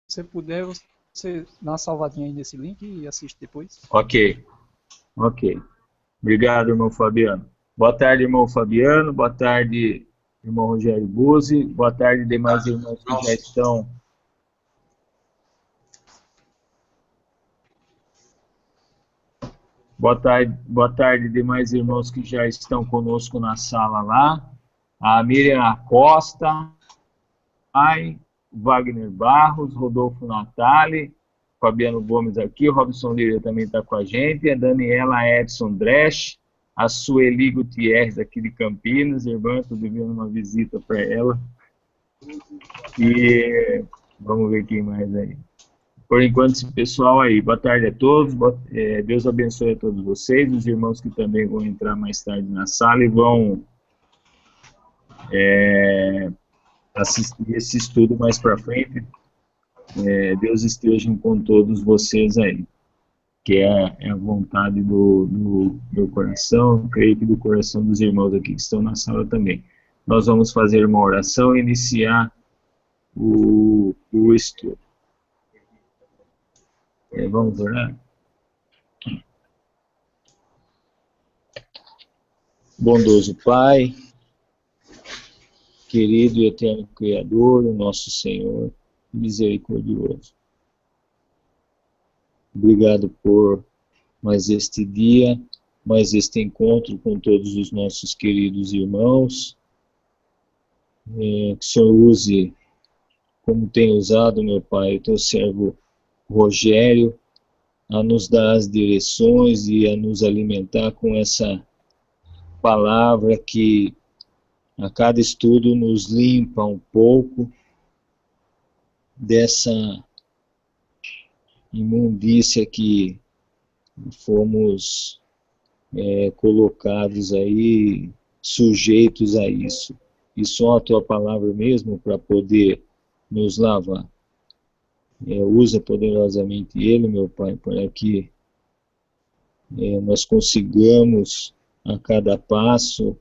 você puder, você dá uma salvadinha aí nesse link e assiste depois. Ok. Obrigado, irmão Fabiano. Boa tarde, irmão Fabiano. Boa tarde, irmão Rogério Buzzi. Boa tarde, demais irmãos que já estão... Boa tarde, demais irmãos que já estão conosco na sala lá. A Miriam Acosta, Wagner Barros, Rodolfo Natali, Fabiano Gomes aqui, o Robson Lira também está com a gente, a Daniela Edson Dresch, a Sueli Gutierrez aqui de Campinas, irmã, estou devendo uma visita para ela. E vamos ver quem mais aí. Por enquanto, esse pessoal aí, boa tarde a todos, Deus abençoe a todos vocês, os irmãos que também vão entrar mais tarde na sala e vão assistir esse estudo mais para frente. Deus esteja com todos vocês aí, que é a vontade do meu coração, creio que do coração dos irmãos aqui que estão na sala também. Nós vamos fazer uma oração e iniciar o estudo. Vamos orar? Bondoso Pai, querido e eterno Criador, o nosso Senhor, misericordioso. Obrigado por mais este dia, mais este encontro com todos os nossos queridos irmãos. Que o Senhor use, como tem usado, meu Pai, o teu servo Rogério, a nos dar as direções e a nos alimentar com essa palavra que a cada estudo nos limpa um pouco dessa imundícia que fomos colocados aí, sujeitos a isso. E só a tua palavra mesmo para poder nos lavar. Usa poderosamente ele, meu Pai, para que nós consigamos a cada passo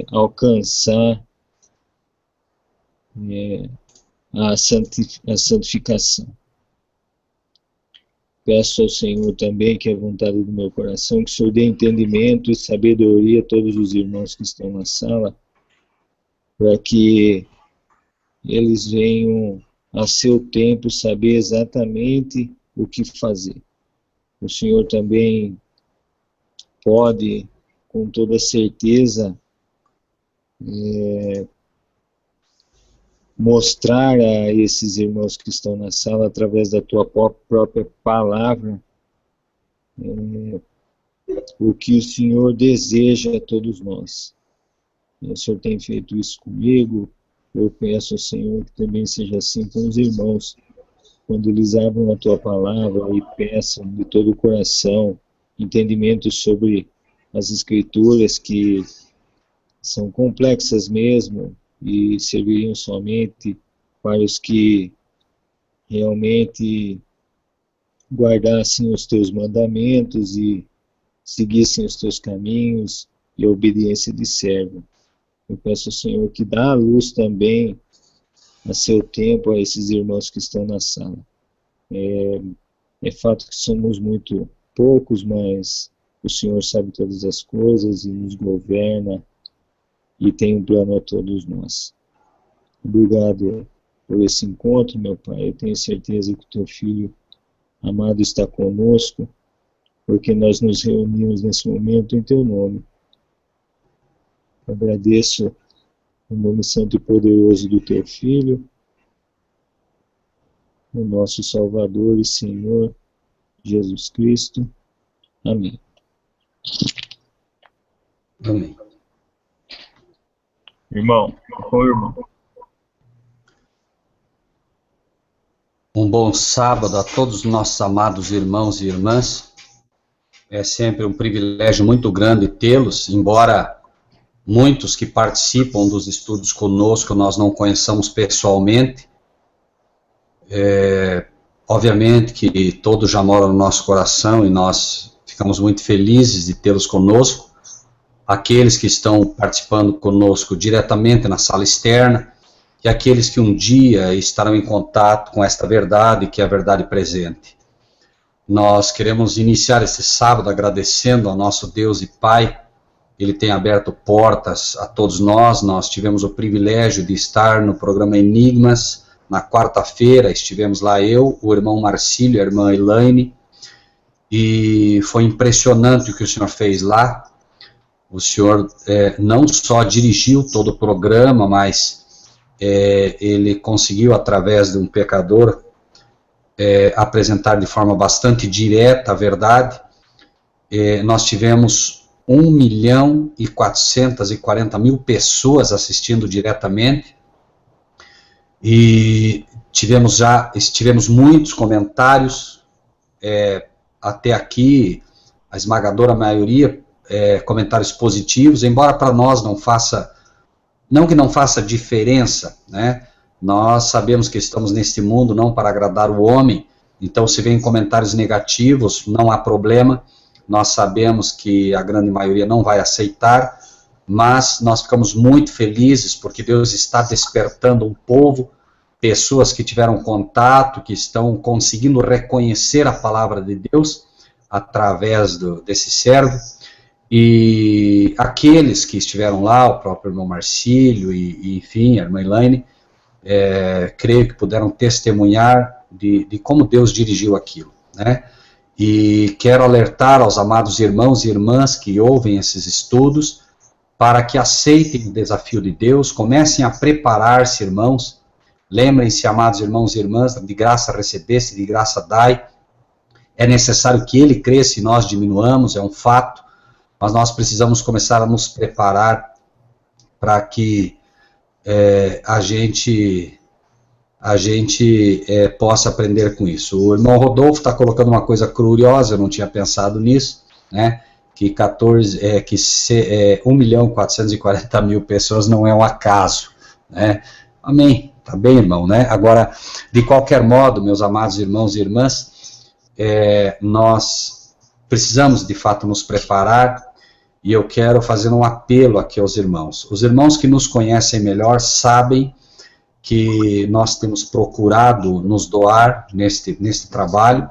alcançar a santificação. Peço ao Senhor também que a vontade do meu coração, que o Senhor dê entendimento e sabedoria a todos os irmãos que estão na sala, para que eles venham a seu tempo saber exatamente o que fazer. O Senhor também pode, com toda certeza, mostrar a esses irmãos que estão na sala, através da tua própria palavra, o que o Senhor deseja a todos nós. O Senhor tem feito isso comigo. Eu peço ao Senhor que também seja assim com os irmãos, quando eles abram a tua palavra e peçam de todo o coração entendimento sobre as Escrituras, que são complexas mesmo e serviriam somente para os que realmente guardassem os teus mandamentos e seguissem os teus caminhos e a obediência de servo. Eu peço ao Senhor que dá a luz também a seu tempo a esses irmãos que estão na sala. É fato que somos muito poucos, mas o Senhor sabe todas as coisas e nos governa e tem um plano a todos nós. Obrigado por esse encontro, meu Pai. Eu tenho certeza que o teu Filho amado está conosco, porque nós nos reunimos nesse momento em teu nome. Agradeço o nome santo e poderoso do teu Filho, o nosso Salvador e Senhor, Jesus Cristo. Amém. Amém. Irmão. Um bom sábado a todos os nossos amados irmãos e irmãs. É sempre um privilégio muito grande tê-los, embora muitos que participam dos estudos conosco nós não conheçamos pessoalmente. Obviamente que todos já moram no nosso coração e nós ficamos muito felizes de tê-los conosco. Aqueles que estão participando conosco diretamente na sala externa, e aqueles que um dia estarão em contato com esta verdade, que é a verdade presente. Nós queremos iniciar esse sábado agradecendo ao nosso Deus e Pai. Ele tem aberto portas a todos nós. Nós tivemos o privilégio de estar no programa Enigmas. Na quarta-feira estivemos lá eu, o irmão Marcílio e a irmã Elaine, e foi impressionante o que o senhor fez lá. O senhor não só dirigiu todo o programa, mas ele conseguiu, através de um pecador, apresentar de forma bastante direta a verdade. Nós tivemos 1.440.000 pessoas assistindo diretamente, e tivemos muitos comentários, até aqui, a esmagadora maioria, comentários positivos, embora para nós não que não faça diferença, né? Nós sabemos que estamos neste mundo não para agradar o homem, então se vem comentários negativos, não há problema, nós sabemos que a grande maioria não vai aceitar, mas nós ficamos muito felizes porque Deus está despertando um povo, pessoas que tiveram contato, que estão conseguindo reconhecer a palavra de Deus através desse servo, e aqueles que estiveram lá, o próprio irmão Marcílio e enfim, a irmã Elaine, creio que puderam testemunhar de como Deus dirigiu aquilo, né? E quero alertar aos amados irmãos e irmãs que ouvem esses estudos, para que aceitem o desafio de Deus, comecem a preparar-se, irmãos. Lembrem-se, amados irmãos e irmãs, de graça recebeste, de graça dai. É necessário que Ele cresça e nós diminuamos, é um fato, mas nós precisamos começar a nos preparar para que a gente possa aprender com isso. O irmão Rodolfo está colocando uma coisa curiosa, eu não tinha pensado nisso, né? Que 1.440.000 pessoas não é um acaso, né? Amém, tá bem, irmão, né? Agora, de qualquer modo, meus amados irmãos e irmãs, nós precisamos de fato nos preparar, e eu quero fazer um apelo aqui aos irmãos. Os irmãos que nos conhecem melhor sabem que nós temos procurado nos doar neste trabalho,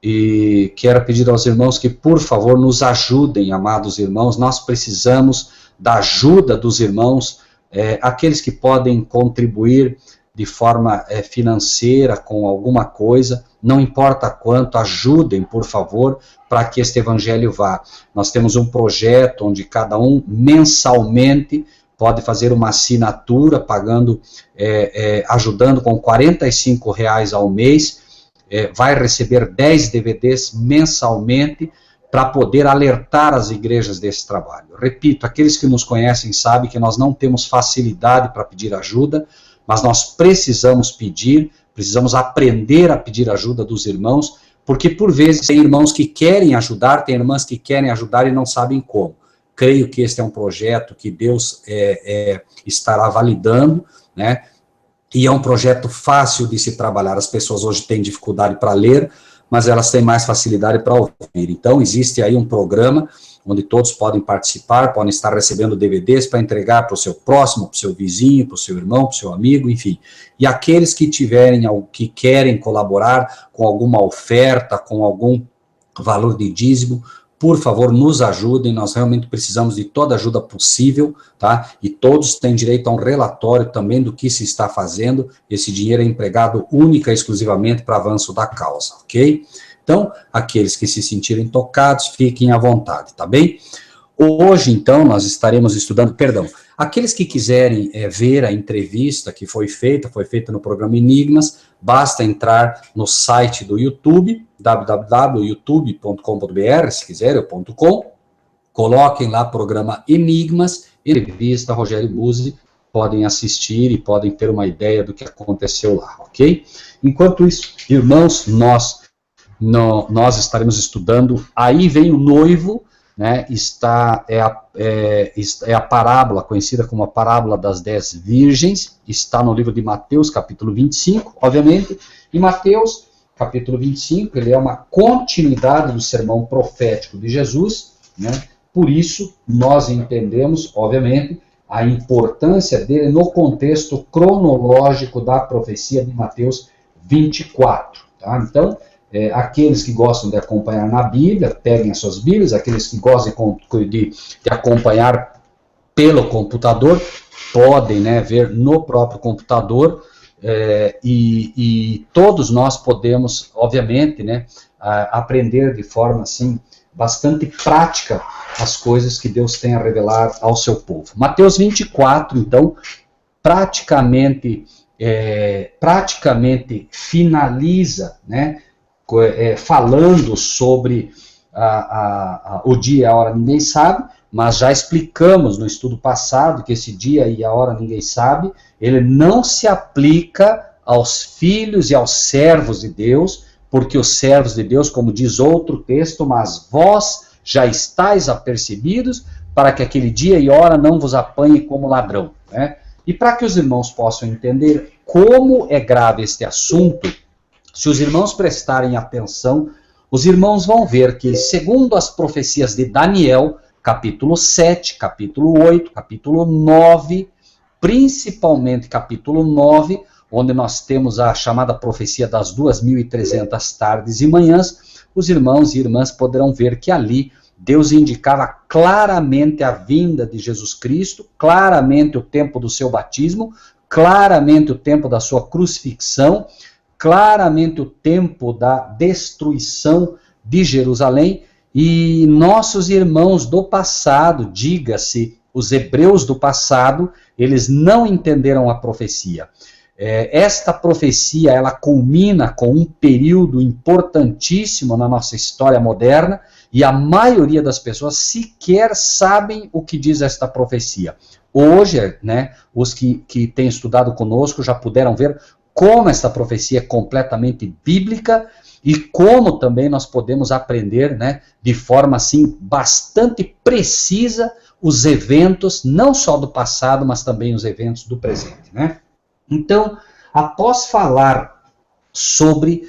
e quero pedir aos irmãos que, por favor, nos ajudem, amados irmãos. Nós precisamos da ajuda dos irmãos, aqueles que podem contribuir de forma financeira com alguma coisa, não importa quanto, ajudem, por favor, para que este evangelho vá. Nós temos um projeto onde cada um mensalmente pode fazer uma assinatura, pagando, ajudando com R$45 ao mês, vai receber 10 DVDs mensalmente, para poder alertar as igrejas desse trabalho. Repito, aqueles que nos conhecem sabem que nós não temos facilidade para pedir ajuda, mas nós precisamos pedir, precisamos aprender a pedir ajuda dos irmãos, porque por vezes tem irmãos que querem ajudar, tem irmãs que querem ajudar e não sabem como. Creio que este é um projeto que Deus estará validando, né? E é um projeto fácil de se trabalhar. As pessoas hoje têm dificuldade para ler, mas elas têm mais facilidade para ouvir. Então, existe aí um programa onde todos podem participar, podem estar recebendo DVDs para entregar para o seu próximo, para o seu vizinho, para o seu irmão, para o seu amigo, enfim. E aqueles que que querem colaborar com alguma oferta, com algum valor de dízimo, por favor, nos ajudem, nós realmente precisamos de toda ajuda possível, tá? E todos têm direito a um relatório também do que se está fazendo. Esse dinheiro é empregado única e exclusivamente para avanço da causa, ok? Então, aqueles que se sentirem tocados, fiquem à vontade, tá bem? Hoje, então, nós estaremos estudando, aqueles que quiserem ver a entrevista que foi feita no programa Enigmas, basta entrar no site do YouTube, www.youtube.com.br, se quiser, eu.com, coloquem lá programa Enigmas, entrevista Rogério Buzzi, podem assistir e podem ter uma ideia do que aconteceu lá, ok? Enquanto isso, irmãos, nós estaremos estudando Aí Vem o Noivo, né? É a parábola, conhecida como a parábola das 10 virgens, está no livro de Mateus, capítulo 25, obviamente, e Mateus, capítulo 25, ele é uma continuidade do sermão profético de Jesus, né? Por isso, nós entendemos, obviamente, a importância dele no contexto cronológico da profecia de Mateus 24. Tá? Então, aqueles que gostam de acompanhar na Bíblia, peguem as suas Bíblias, aqueles que gostam de acompanhar pelo computador, podem, né, ver no próprio computador, e todos nós podemos, obviamente, né, aprender de forma assim, bastante prática as coisas que Deus tem a revelar ao seu povo. Mateus 24, então, praticamente finaliza, né, falando sobre o dia e a hora ninguém sabe, mas já explicamos no estudo passado que esse dia e a hora ninguém sabe, ele não se aplica aos filhos e aos servos de Deus, porque os servos de Deus, como diz outro texto, mas vós já estáis apercebidos para que aquele dia e hora não vos apanhe como ladrão. Né? E para que os irmãos possam entender como é grave este assunto, se os irmãos prestarem atenção, os irmãos vão ver que, segundo as profecias de Daniel, capítulo 7, capítulo 8, capítulo 9, principalmente capítulo 9, onde nós temos a chamada profecia das 2.300 tardes e manhãs, os irmãos e irmãs poderão ver que ali Deus indicava claramente a vinda de Jesus Cristo, claramente o tempo do seu batismo, claramente o tempo da sua crucifixão, claramente o tempo da destruição de Jerusalém, e nossos irmãos do passado, diga-se, os hebreus do passado, eles não entenderam a profecia. Esta profecia, ela culmina com um período importantíssimo na nossa história moderna, e a maioria das pessoas sequer sabem o que diz esta profecia. Hoje, né, os que têm estudado conosco já puderam ver como esta profecia é completamente bíblica e como também nós podemos aprender, né, de forma assim bastante precisa os eventos, não só do passado, mas também os eventos do presente. Né? Então, após falar sobre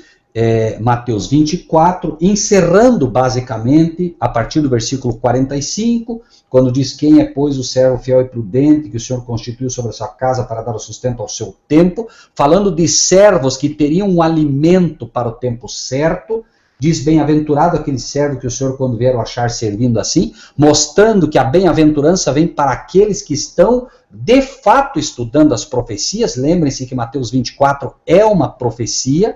Mateus 24, encerrando basicamente a partir do versículo 45, quando diz: quem é, pois, o servo fiel e prudente que o Senhor constituiu sobre a sua casa para dar o sustento ao seu tempo, falando de servos que teriam um alimento para o tempo certo, diz: bem-aventurado aquele servo que o Senhor quando vier o achar servindo assim, mostrando que a bem-aventurança vem para aqueles que estão de fato estudando as profecias. Lembrem-se que Mateus 24 é uma profecia,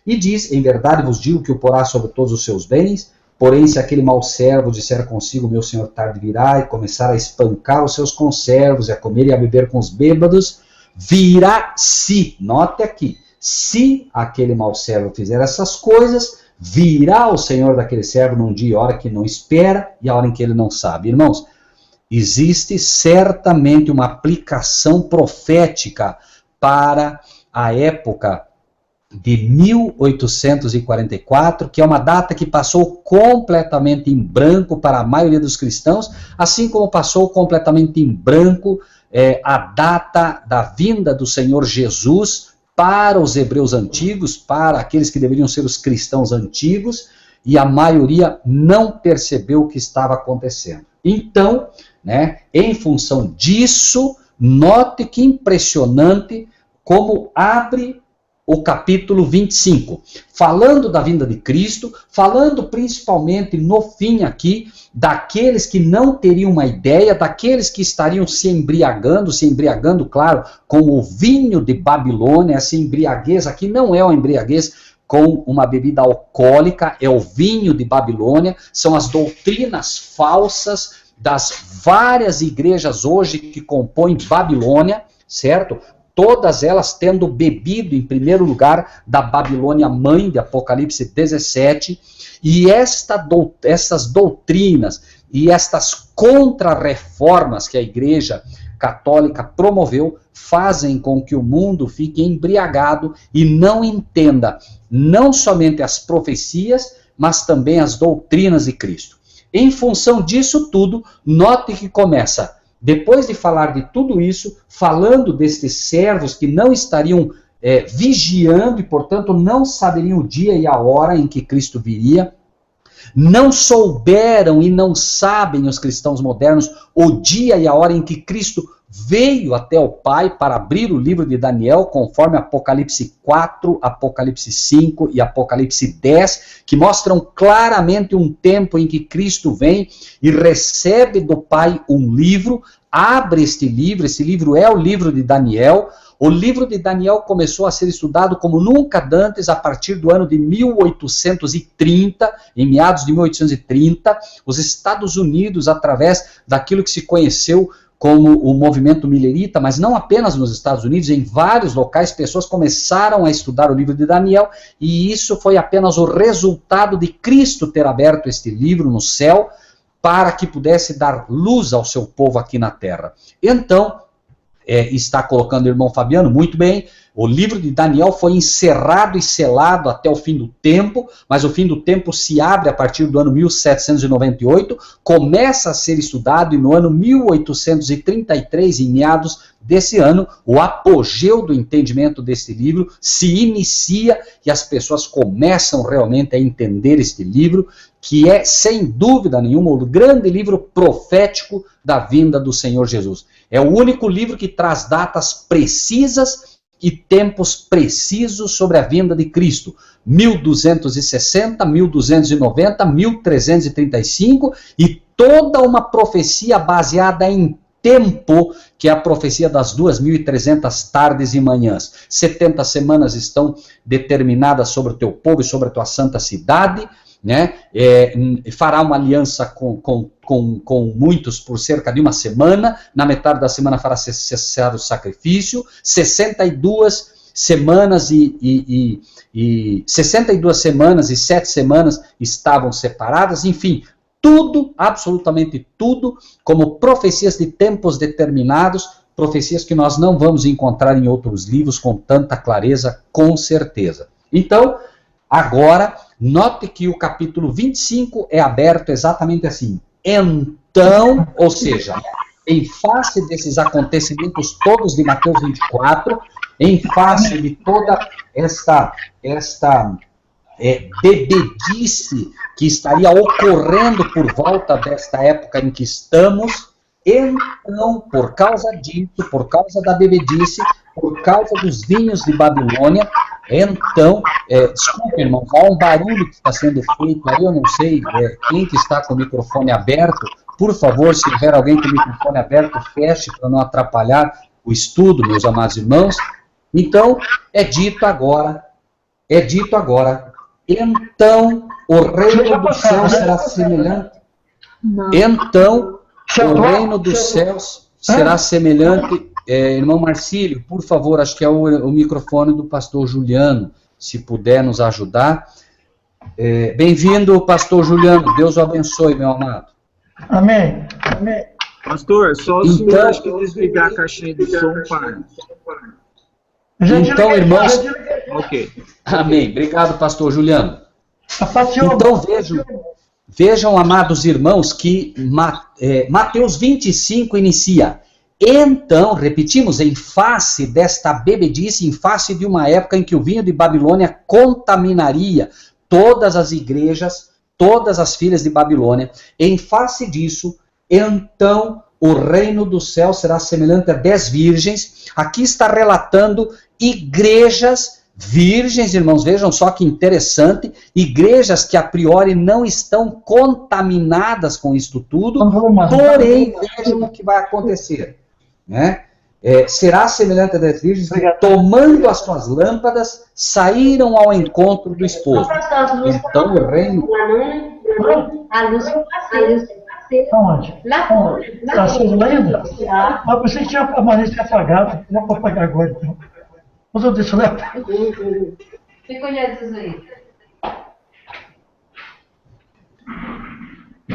e diz: em verdade vos digo que o porá sobre todos os seus bens, porém se aquele mau servo disser consigo, meu senhor tarde virá, e começar a espancar os seus conservos, e a comer e a beber com os bêbados, virá se, note aqui, se aquele mau servo fizer essas coisas, virá o senhor daquele servo num dia e hora que não espera, e a hora em que ele não sabe. Irmãos, existe certamente uma aplicação profética para a época de 1844, que é uma data que passou completamente em branco para a maioria dos cristãos, assim como passou completamente em branco a data da vinda do Senhor Jesus para os hebreus antigos, para aqueles que deveriam ser os cristãos antigos, e a maioria não percebeu o que estava acontecendo. Então, né, em função disso, note que impressionante como abre o capítulo 25, falando da vinda de Cristo, falando principalmente no fim aqui, daqueles que não teriam uma ideia, daqueles que estariam se embriagando, claro, com o vinho de Babilônia. Essa embriaguez aqui não é uma embriaguez com uma bebida alcoólica, é o vinho de Babilônia, são as doutrinas falsas das várias igrejas hoje que compõem Babilônia, certo? Todas elas tendo bebido, em primeiro lugar, da Babilônia mãe, de Apocalipse 17, e essas doutrinas e estas contra-reformas que a Igreja Católica promoveu fazem com que o mundo fique embriagado e não entenda não somente as profecias, mas também as doutrinas de Cristo. Em função disso tudo, note que começa, depois de falar de tudo isso, falando destes servos que não estariam vigiando e, portanto, não saberiam o dia e a hora em que Cristo viria, Não souberam e não sabem os cristãos modernos o dia e a hora em que Cristo veio até o Pai para abrir o livro de Daniel, conforme Apocalipse 4, Apocalipse 5 e Apocalipse 10, que mostram claramente um tempo em que Cristo vem e recebe do Pai um livro, abre este livro é o livro de Daniel. O livro de Daniel começou a ser estudado como nunca antes a partir do ano de 1830, em meados de 1830, os Estados Unidos, através daquilo que se conheceu como o movimento millerita, mas não apenas nos Estados Unidos, em vários locais, pessoas começaram a estudar o livro de Daniel, e isso foi apenas o resultado de Cristo ter aberto este livro no céu, para que pudesse dar luz ao seu povo aqui na terra. Então, está colocando o irmão Fabiano, muito bem, o livro de Daniel foi encerrado e selado até o fim do tempo, mas o fim do tempo se abre a partir do ano 1798, começa a ser estudado e no ano 1833, em meados desse ano, o apogeu do entendimento desse livro se inicia e as pessoas começam realmente a entender este livro, que é, sem dúvida nenhuma, o grande livro profético da vinda do Senhor Jesus. É o único livro que traz datas precisas e tempos precisos sobre a vinda de Cristo. 1260, 1290, 1335 e toda uma profecia baseada em tempo, que é a profecia das 2.300 tardes e manhãs. 70 semanas estão determinadas sobre o teu povo e sobre a tua santa cidade, né? Fará uma aliança com muitos por cerca de uma semana, na metade da semana fará cessar o sacrifício, 62 semanas e 62 semanas e 7 semanas estavam separadas, enfim, tudo, absolutamente tudo, como profecias de tempos determinados, profecias que nós não vamos encontrar em outros livros com tanta clareza, com certeza. Então, agora, note que o capítulo 25 é aberto exatamente assim. Então, ou seja, em face desses acontecimentos todos de Mateus 24, em face de toda esta bebedice que estaria ocorrendo por volta desta época em que estamos, então, por causa disso, por causa da bebedice, por causa dos vinhos de Babilônia, então, desculpe, irmão, há um barulho que está sendo feito aí, eu não sei quem que está com o microfone aberto, por favor, se tiver alguém com o microfone aberto, feche para não atrapalhar o estudo, meus amados irmãos. Então, é dito agora, então, o reino dos céus será semelhante, então, o reino dos céus será semelhante. Irmão Marcílio, por favor, acho que é o microfone do pastor Juliano, se puder nos ajudar. Bem-vindo, pastor Juliano, Deus o abençoe, meu amado. Amém. Amém. Pastor, só o senhor acho que desligar a caixinha de som, pai. Então, irmãos... Ok. Amém, obrigado, pastor Juliano. Então, vejam, amados irmãos, que Mateus 25 inicia... Então, repetimos, em face desta bebedice, em face de uma época em que o vinho de Babilônia contaminaria todas as igrejas, todas as filhas de Babilônia, em face disso, então o reino do céu será semelhante a 10 virgens. Aqui está relatando igrejas virgens, irmãos, vejam só que interessante, igrejas que a priori não estão contaminadas com isto tudo, porém, vejam o que vai acontecer. Né? Será semelhante a 10 virgens que, tomando as suas lâmpadas, saíram ao encontro do esposo. Então o reino... A luz Aonde? Está acesa ainda? Mas pensei que tinha permanente apagado. Não vou apagar agora, então. Mas eu deixo lá. Fica olhando isso aí.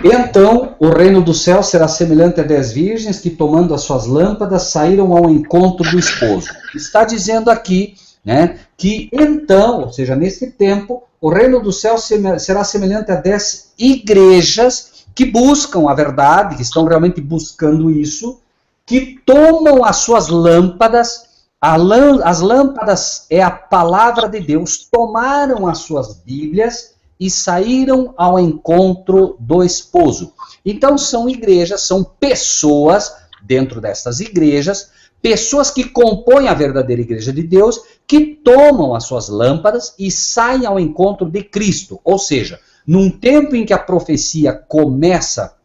Então, o reino do céu será semelhante a 10 virgens que, tomando as suas lâmpadas, saíram ao encontro do esposo. Está dizendo aqui, né, que então, ou seja, nesse tempo, o reino do céu será semelhante a 10 igrejas que buscam a verdade, que estão realmente buscando isso, que tomam as suas lâmpadas, as lâmpadas é a palavra de Deus, tomaram as suas Bíblias e saíram ao encontro do esposo. Então são igrejas, são pessoas dentro dessas igrejas, pessoas que compõem a verdadeira igreja de Deus, que tomam as suas lâmpadas e saem ao encontro de Cristo. Ou seja, num tempo em que a profecia começa,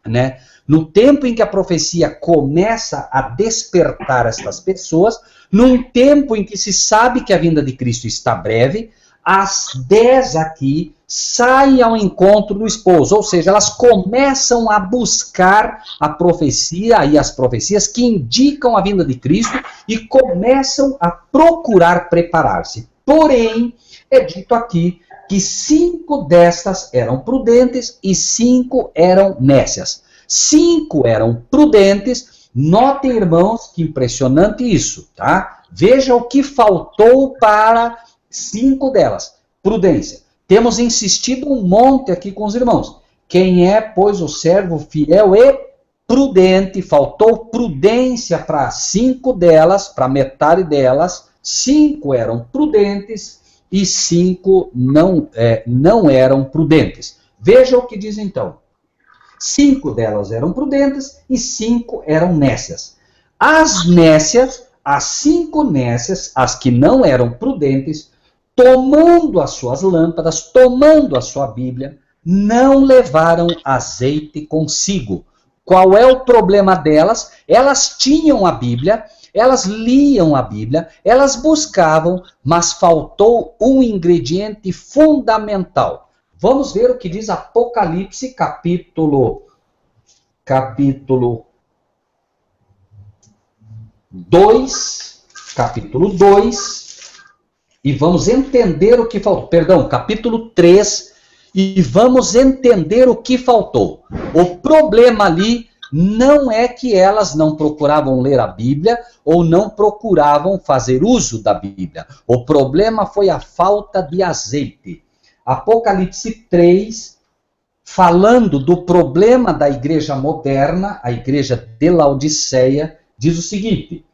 né? No tempo em que a profecia começa a despertar essas pessoas, num tempo em que se sabe que a vinda de Cristo está breve, as 10 aqui saem ao encontro do esposo, ou seja, elas começam a buscar a profecia e as profecias que indicam a vinda de Cristo e começam a procurar preparar-se. Porém, é dito aqui que 5 destas eram prudentes e 5 eram nécias. 5 eram prudentes. Notem, irmãos, que impressionante isso, tá? Veja o que faltou para 5 delas. Prudência. Temos insistido um monte aqui com os irmãos. Quem é, pois, o servo fiel e prudente? Faltou prudência para 5 delas, para metade delas. 5 eram prudentes e 5 não eram prudentes. Veja o que diz então. 5 delas eram prudentes e 5 eram nécias. As nécias, as 5 nécias, as que não eram prudentes, tomando as suas lâmpadas, tomando a sua Bíblia, não levaram azeite consigo. Qual é o problema delas? Elas tinham a Bíblia, elas liam a Bíblia, elas buscavam, mas faltou um ingrediente fundamental. Vamos ver o que diz Apocalipse, capítulo 2, e vamos entender o que faltou. Perdão, capítulo 3, e vamos entender o que faltou. O problema ali não é que elas não procuravam ler a Bíblia ou não procuravam fazer uso da Bíblia. O problema foi a falta de azeite. Apocalipse 3, falando do problema da igreja moderna, a igreja de Laodiceia, diz o seguinte: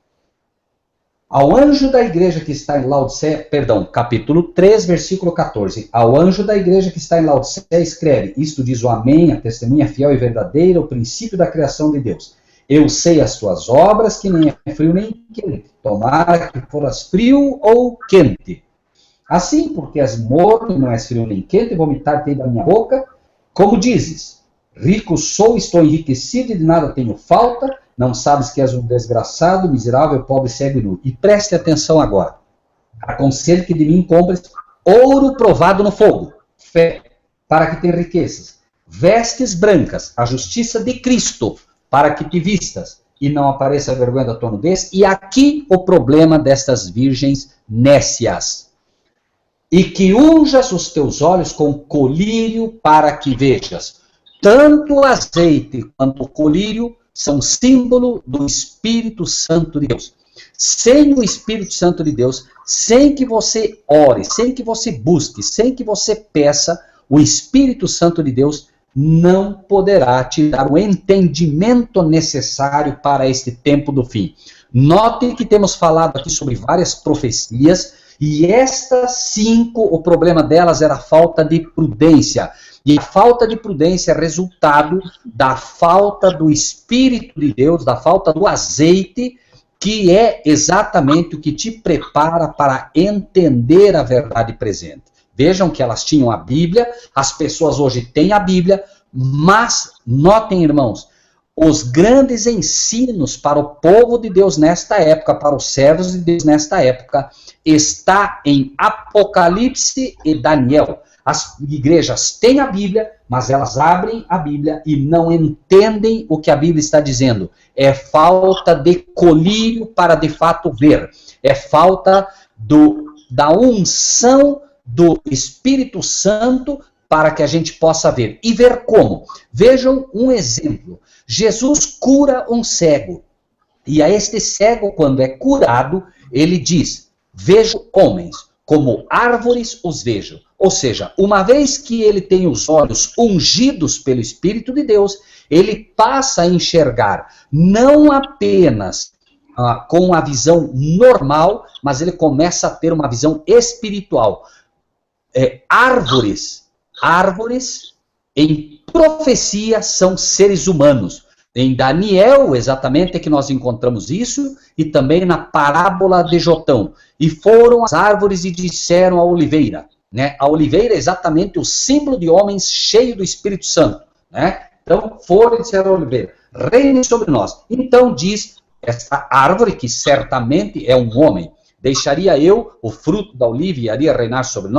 ao anjo da igreja que está em Laodiceia, perdão, capítulo 3, versículo 14, ao anjo da igreja que está em Laodiceia escreve, isto diz o Amém, a testemunha fiel e verdadeira, o princípio da criação de Deus. Eu sei as tuas obras, que nem é frio nem quente, tomara que foras frio ou quente. Assim, porque és morno, não és frio nem quente, vomitar-te da minha boca, como dizes, rico sou, estou enriquecido e de nada tenho falta, não sabes que és um desgraçado, miserável, pobre, cego e nu. E preste atenção agora. Aconselho que de mim compres ouro provado no fogo, fé, para que tenha riquezas, vestes brancas, a justiça de Cristo, para que te vistas e não apareça a vergonha da tua nudez. E aqui o problema destas virgens nécias. E que unjas os teus olhos com colírio para que vejas. Tanto o azeite quanto o colírio são símbolo do Espírito Santo de Deus. Sem o Espírito Santo de Deus, sem que você ore, sem que você busque, sem que você peça, o Espírito Santo de Deus não poderá te dar o entendimento necessário para este tempo do fim. Note que temos falado aqui sobre várias profecias, e estas 5, o problema delas era a falta de prudência. E a falta de prudência é resultado da falta do Espírito de Deus, da falta do azeite, que é exatamente o que te prepara para entender a verdade presente. Vejam que elas tinham a Bíblia, as pessoas hoje têm a Bíblia, mas, notem, irmãos, os grandes ensinos para o povo de Deus nesta época, para os servos de Deus nesta época, está em Apocalipse e Daniel. As igrejas têm a Bíblia, mas elas abrem a Bíblia e não entendem o que a Bíblia está dizendo. É falta de colírio para de fato ver. É falta da unção do Espírito Santo para que a gente possa ver. E ver como? Vejam um exemplo. Jesus cura um cego. E a este cego, quando é curado, ele diz, vejo homens, como árvores os vejo. Ou seja, uma vez que ele tem os olhos ungidos pelo Espírito de Deus, ele passa a enxergar não apenas com a visão normal, mas ele começa a ter uma visão espiritual. Árvores árvores, em profecia são seres humanos. Em Daniel, exatamente, é que nós encontramos isso, e também na parábola de Jotão. E foram as árvores e disseram à oliveira. Né? A oliveira é exatamente o símbolo de homens cheios do Espírito Santo. Né? Então, foram e disseram à oliveira, reine sobre nós. Então diz esta árvore, que certamente é um homem, deixaria eu o fruto da oliva e iria reinar sobre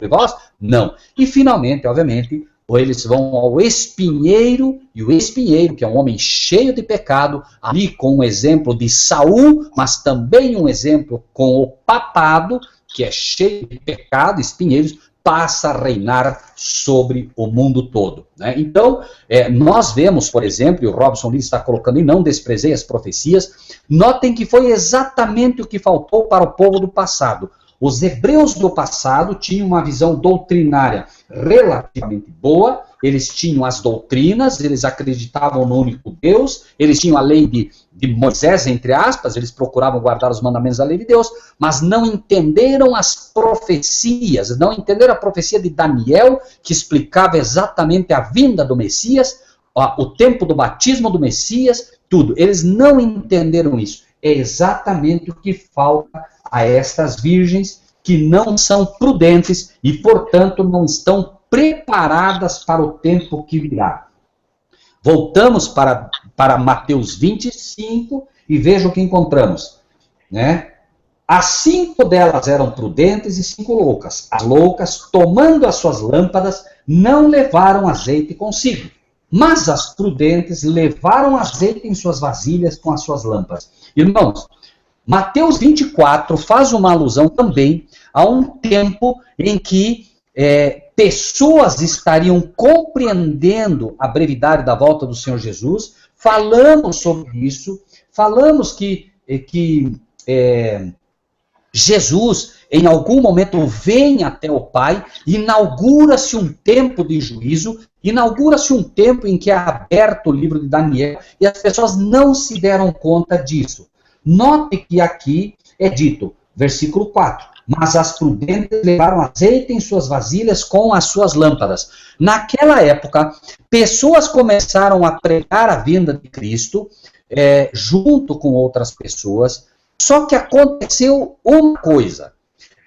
vós? Não. E finalmente, obviamente, eles vão ao espinheiro, e o espinheiro, que é um homem cheio de pecado, ali com um exemplo de Saul, mas também um exemplo com o papado, que é cheio de pecado, espinheiros, passa a reinar sobre o mundo todo. Né? Então, nós vemos, por exemplo, e o Robson Lee está colocando, e não desprezei as profecias, notem que foi exatamente o que faltou para o povo do passado. Os hebreus do passado tinham uma visão doutrinária relativamente boa, eles tinham as doutrinas, eles acreditavam no único Deus, eles tinham a lei de Moisés, entre aspas, eles procuravam guardar os mandamentos da lei de Deus, mas não entenderam as profecias, não entenderam a profecia de Daniel, que explicava exatamente a vinda do Messias, o tempo do batismo do Messias, tudo. Eles não entenderam isso. É exatamente o que falta a estas virgens que não são prudentes e, portanto, não estão preparadas para o tempo que virá. Voltamos para Mateus 25 e veja o que encontramos. Né? As 5 delas eram prudentes e 5 loucas. As loucas, tomando as suas lâmpadas, não levaram azeite consigo. Mas as prudentes levaram azeite em suas vasilhas com as suas lâmpadas. Irmãos, Mateus 24 faz uma alusão também a um tempo em que pessoas estariam compreendendo a brevidade da volta do Senhor Jesus. Falamos sobre isso, falamos que Jesus, em algum momento, vem até o Pai, inaugura-se um tempo de juízo, inaugura-se um tempo em que é aberto o livro de Daniel, e as pessoas não se deram conta disso. Note que aqui é dito, versículo 4, mas as prudentes levaram azeite em suas vasilhas com as suas lâmpadas. Naquela época, pessoas começaram a pregar a vinda de Cristo, junto com outras pessoas, só que aconteceu uma coisa.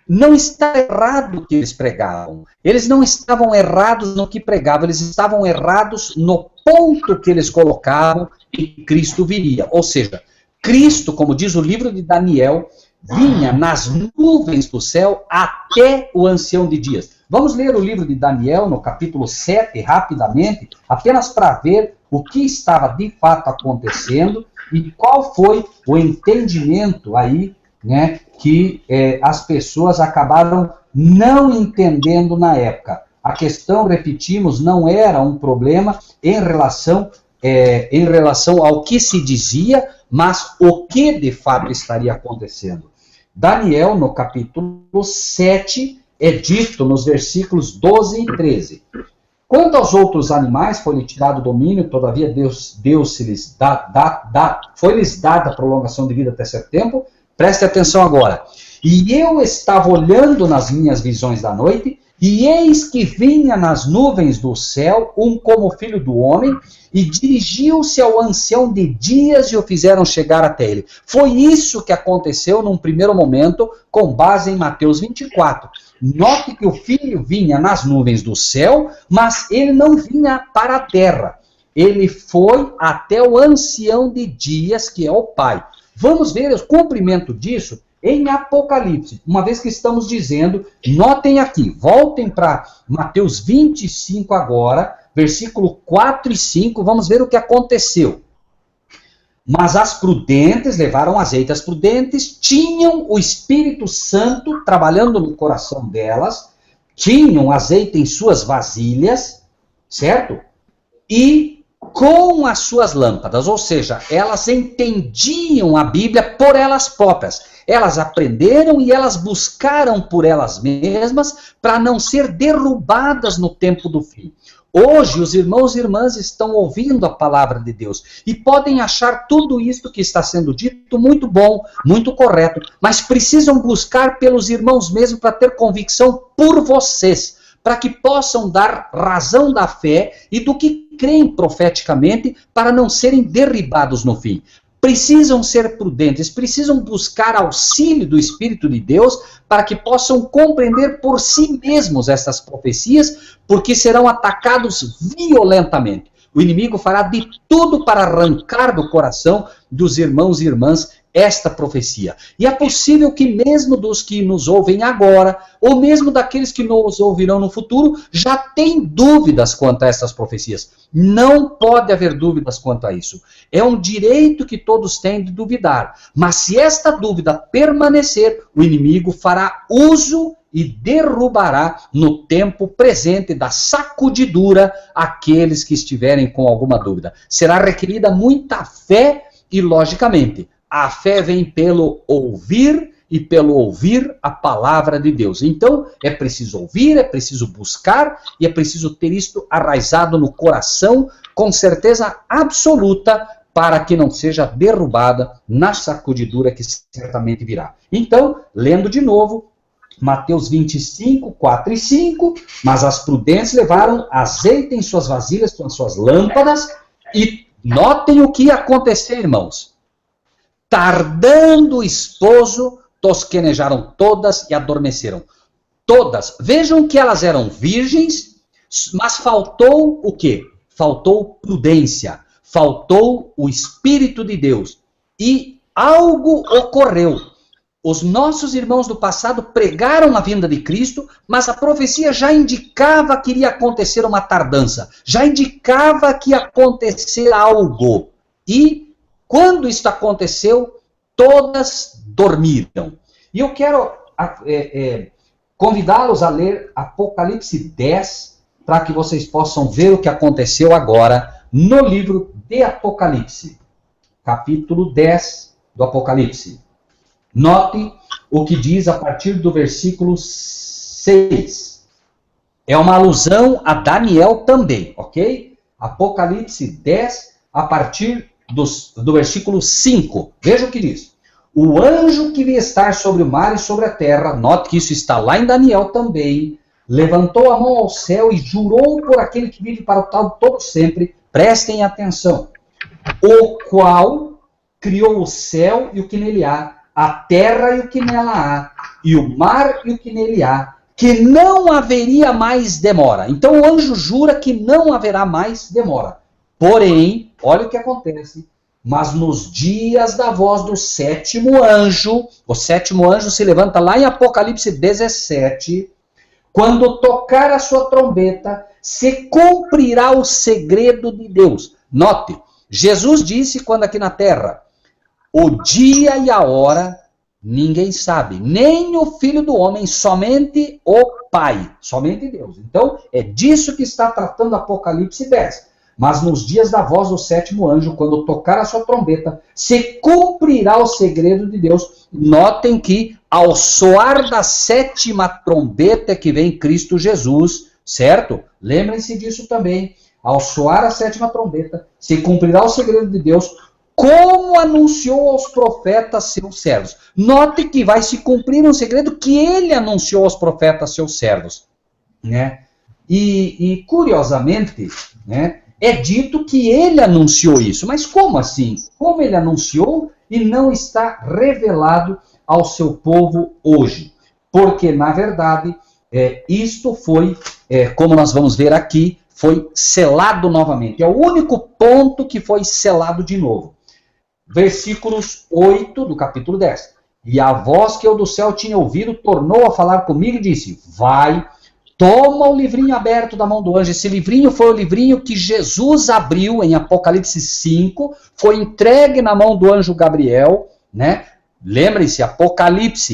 Não está errado o que eles pregavam. Eles não estavam errados no que pregavam, eles estavam errados no ponto que eles colocavam e Cristo viria. Ou seja, Cristo, como diz o livro de Daniel, vinha nas nuvens do céu até o ancião de dias. Vamos ler o livro de Daniel no capítulo 7 rapidamente, apenas para ver o que estava de fato acontecendo e qual foi o entendimento aí, né, que as pessoas acabaram não entendendo na época. A questão, repetimos, não era um problema em relação ao que se dizia, mas o que de fato estaria acontecendo. Daniel, no capítulo 7, é dito nos versículos 12 e 13. Quanto aos outros animais, foi-lhe tirado o domínio, todavia foi-lhes dada a prolongação de vida até certo tempo. Preste atenção agora. E eu estava olhando nas minhas visões da noite, e eis que vinha nas nuvens do céu um como filho do homem, e dirigiu-se ao ancião de dias e o fizeram chegar até ele. Foi isso que aconteceu num primeiro momento, com base em Mateus 24. Note que o filho vinha nas nuvens do céu, mas ele não vinha para a terra. Ele foi até o ancião de dias, que é o Pai. Vamos ver o cumprimento disso em Apocalipse, uma vez que estamos dizendo, notem aqui, voltem para Mateus 25 agora, versículo 4 e 5, vamos ver o que aconteceu. Mas as prudentes levaram azeite, as prudentes tinham o Espírito Santo trabalhando no coração delas, tinham azeite em suas vasilhas, certo? E com as suas lâmpadas, ou seja, elas entendiam a Bíblia por elas próprias. Elas aprenderam e elas buscaram por elas mesmas para não ser derrubadas no tempo do fim. Hoje, os irmãos e irmãs estão ouvindo a palavra de Deus e podem achar tudo isso que está sendo dito muito bom, muito correto, mas precisam buscar pelos irmãos mesmo para ter convicção por vocês, para que possam dar razão da fé e do que creem profeticamente, para não serem derribados no fim. Precisam ser prudentes, precisam buscar auxílio do Espírito de Deus para que possam compreender por si mesmos essas profecias, porque serão atacados violentamente. O inimigo fará de tudo para arrancar do coração dos irmãos e irmãs esta profecia. E é possível que mesmo dos que nos ouvem agora, ou mesmo daqueles que nos ouvirão no futuro, já tenham dúvidas quanto a essas profecias. Não pode haver dúvidas quanto a isso. É um direito que todos têm de duvidar. Mas se esta dúvida permanecer, o inimigo fará uso e derrubará no tempo presente da sacudidura aqueles que estiverem com alguma dúvida. Será requerida muita fé e, logicamente, a fé vem pelo ouvir e pelo ouvir a palavra de Deus. Então, é preciso ouvir, é preciso buscar e é preciso ter isto arraizado no coração com certeza absoluta para que não seja derrubada na sacudidura que certamente virá. Então, lendo de novo, Mateus 25, 4 e 5, mas as prudentes levaram azeite em suas vasilhas com as suas lâmpadas, e notem o que ia acontecer, irmãos. Tardando o esposo, tosquenejaram todas e adormeceram. Todas. Vejam que elas eram virgens, mas faltou o quê? Faltou prudência, faltou o Espírito de Deus. E algo ocorreu. Os nossos irmãos do passado pregaram a vinda de Cristo, mas a profecia já indicava que iria acontecer uma tardança, já indicava que ia acontecer algo. E quando isso aconteceu, todas dormiram. E eu quero convidá-los a ler Apocalipse 10, para que vocês possam ver o que aconteceu agora no livro de Apocalipse. Capítulo 10 do Apocalipse. Note o que diz a partir do versículo 6. É uma alusão a Daniel também, ok? Apocalipse 10, a partir do versículo 5. Veja o que diz. O anjo que devia estar sobre o mar e sobre a terra, note que isso está lá em Daniel também, levantou a mão ao céu e jurou por aquele que vive para o tal todo sempre, prestem atenção, o qual criou o céu e o que nele há, a terra e o que nela há, e o mar e o que nele há, que não haveria mais demora. Então o anjo jura que não haverá mais demora. Porém, olha o que acontece. Mas nos dias da voz do sétimo anjo, o sétimo anjo se levanta lá em Apocalipse 17, quando tocar a sua trombeta, se cumprirá o segredo de Deus. Note, Jesus disse quando aqui na terra, o dia e a hora ninguém sabe, nem o Filho do Homem, somente o Pai, somente Deus. Então, é disso que está tratando Apocalipse 10. Mas nos dias da voz do sétimo anjo, quando tocar a sua trombeta, se cumprirá o segredo de Deus. Notem que ao soar da sétima trombeta que vem Cristo Jesus, certo? Lembrem-se disso também. Ao soar a sétima trombeta, se cumprirá o segredo de Deus, como anunciou aos profetas seus servos. Note que vai se cumprir um segredo que ele anunciou aos profetas seus servos, né? E curiosamente, né, é dito que ele anunciou isso. Mas como assim? Como ele anunciou e não está revelado ao seu povo hoje? Porque, na verdade, isto foi, como nós vamos ver aqui, foi selado novamente. É o único ponto que foi selado de novo. Versículos 8 do capítulo 10. E a voz que eu do céu tinha ouvido tornou a falar comigo e disse, vai, toma o livrinho aberto da mão do anjo. Esse livrinho foi o livrinho que Jesus abriu em Apocalipse 5, foi entregue na mão do anjo Gabriel, né? Lembrem-se, Apocalipse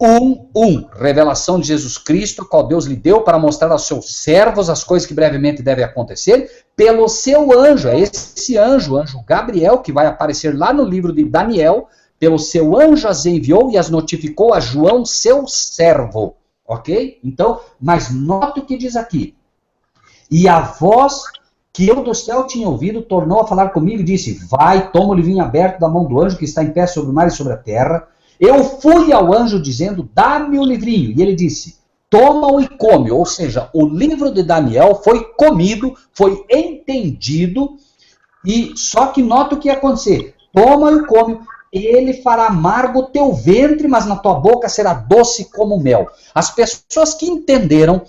1:1, revelação de Jesus Cristo, qual Deus lhe deu para mostrar aos seus servos as coisas que brevemente devem acontecer, pelo seu anjo, é esse anjo, o anjo Gabriel, que vai aparecer lá no livro de Daniel, pelo seu anjo as enviou e as notificou a João, seu servo. Ok? Então, mas note o que diz aqui. E a voz que eu do céu tinha ouvido tornou a falar comigo e disse, vai, toma o livrinho aberto da mão do anjo que está em pé sobre o mar e sobre a terra. Eu fui ao anjo dizendo, dá-me o livrinho. E ele disse, toma-o e come. Ou seja, o livro de Daniel foi comido, foi entendido, e só que nota o que ia acontecer. Toma-o e come, ele fará amargo o teu ventre, mas na tua boca será doce como mel. As pessoas que entenderam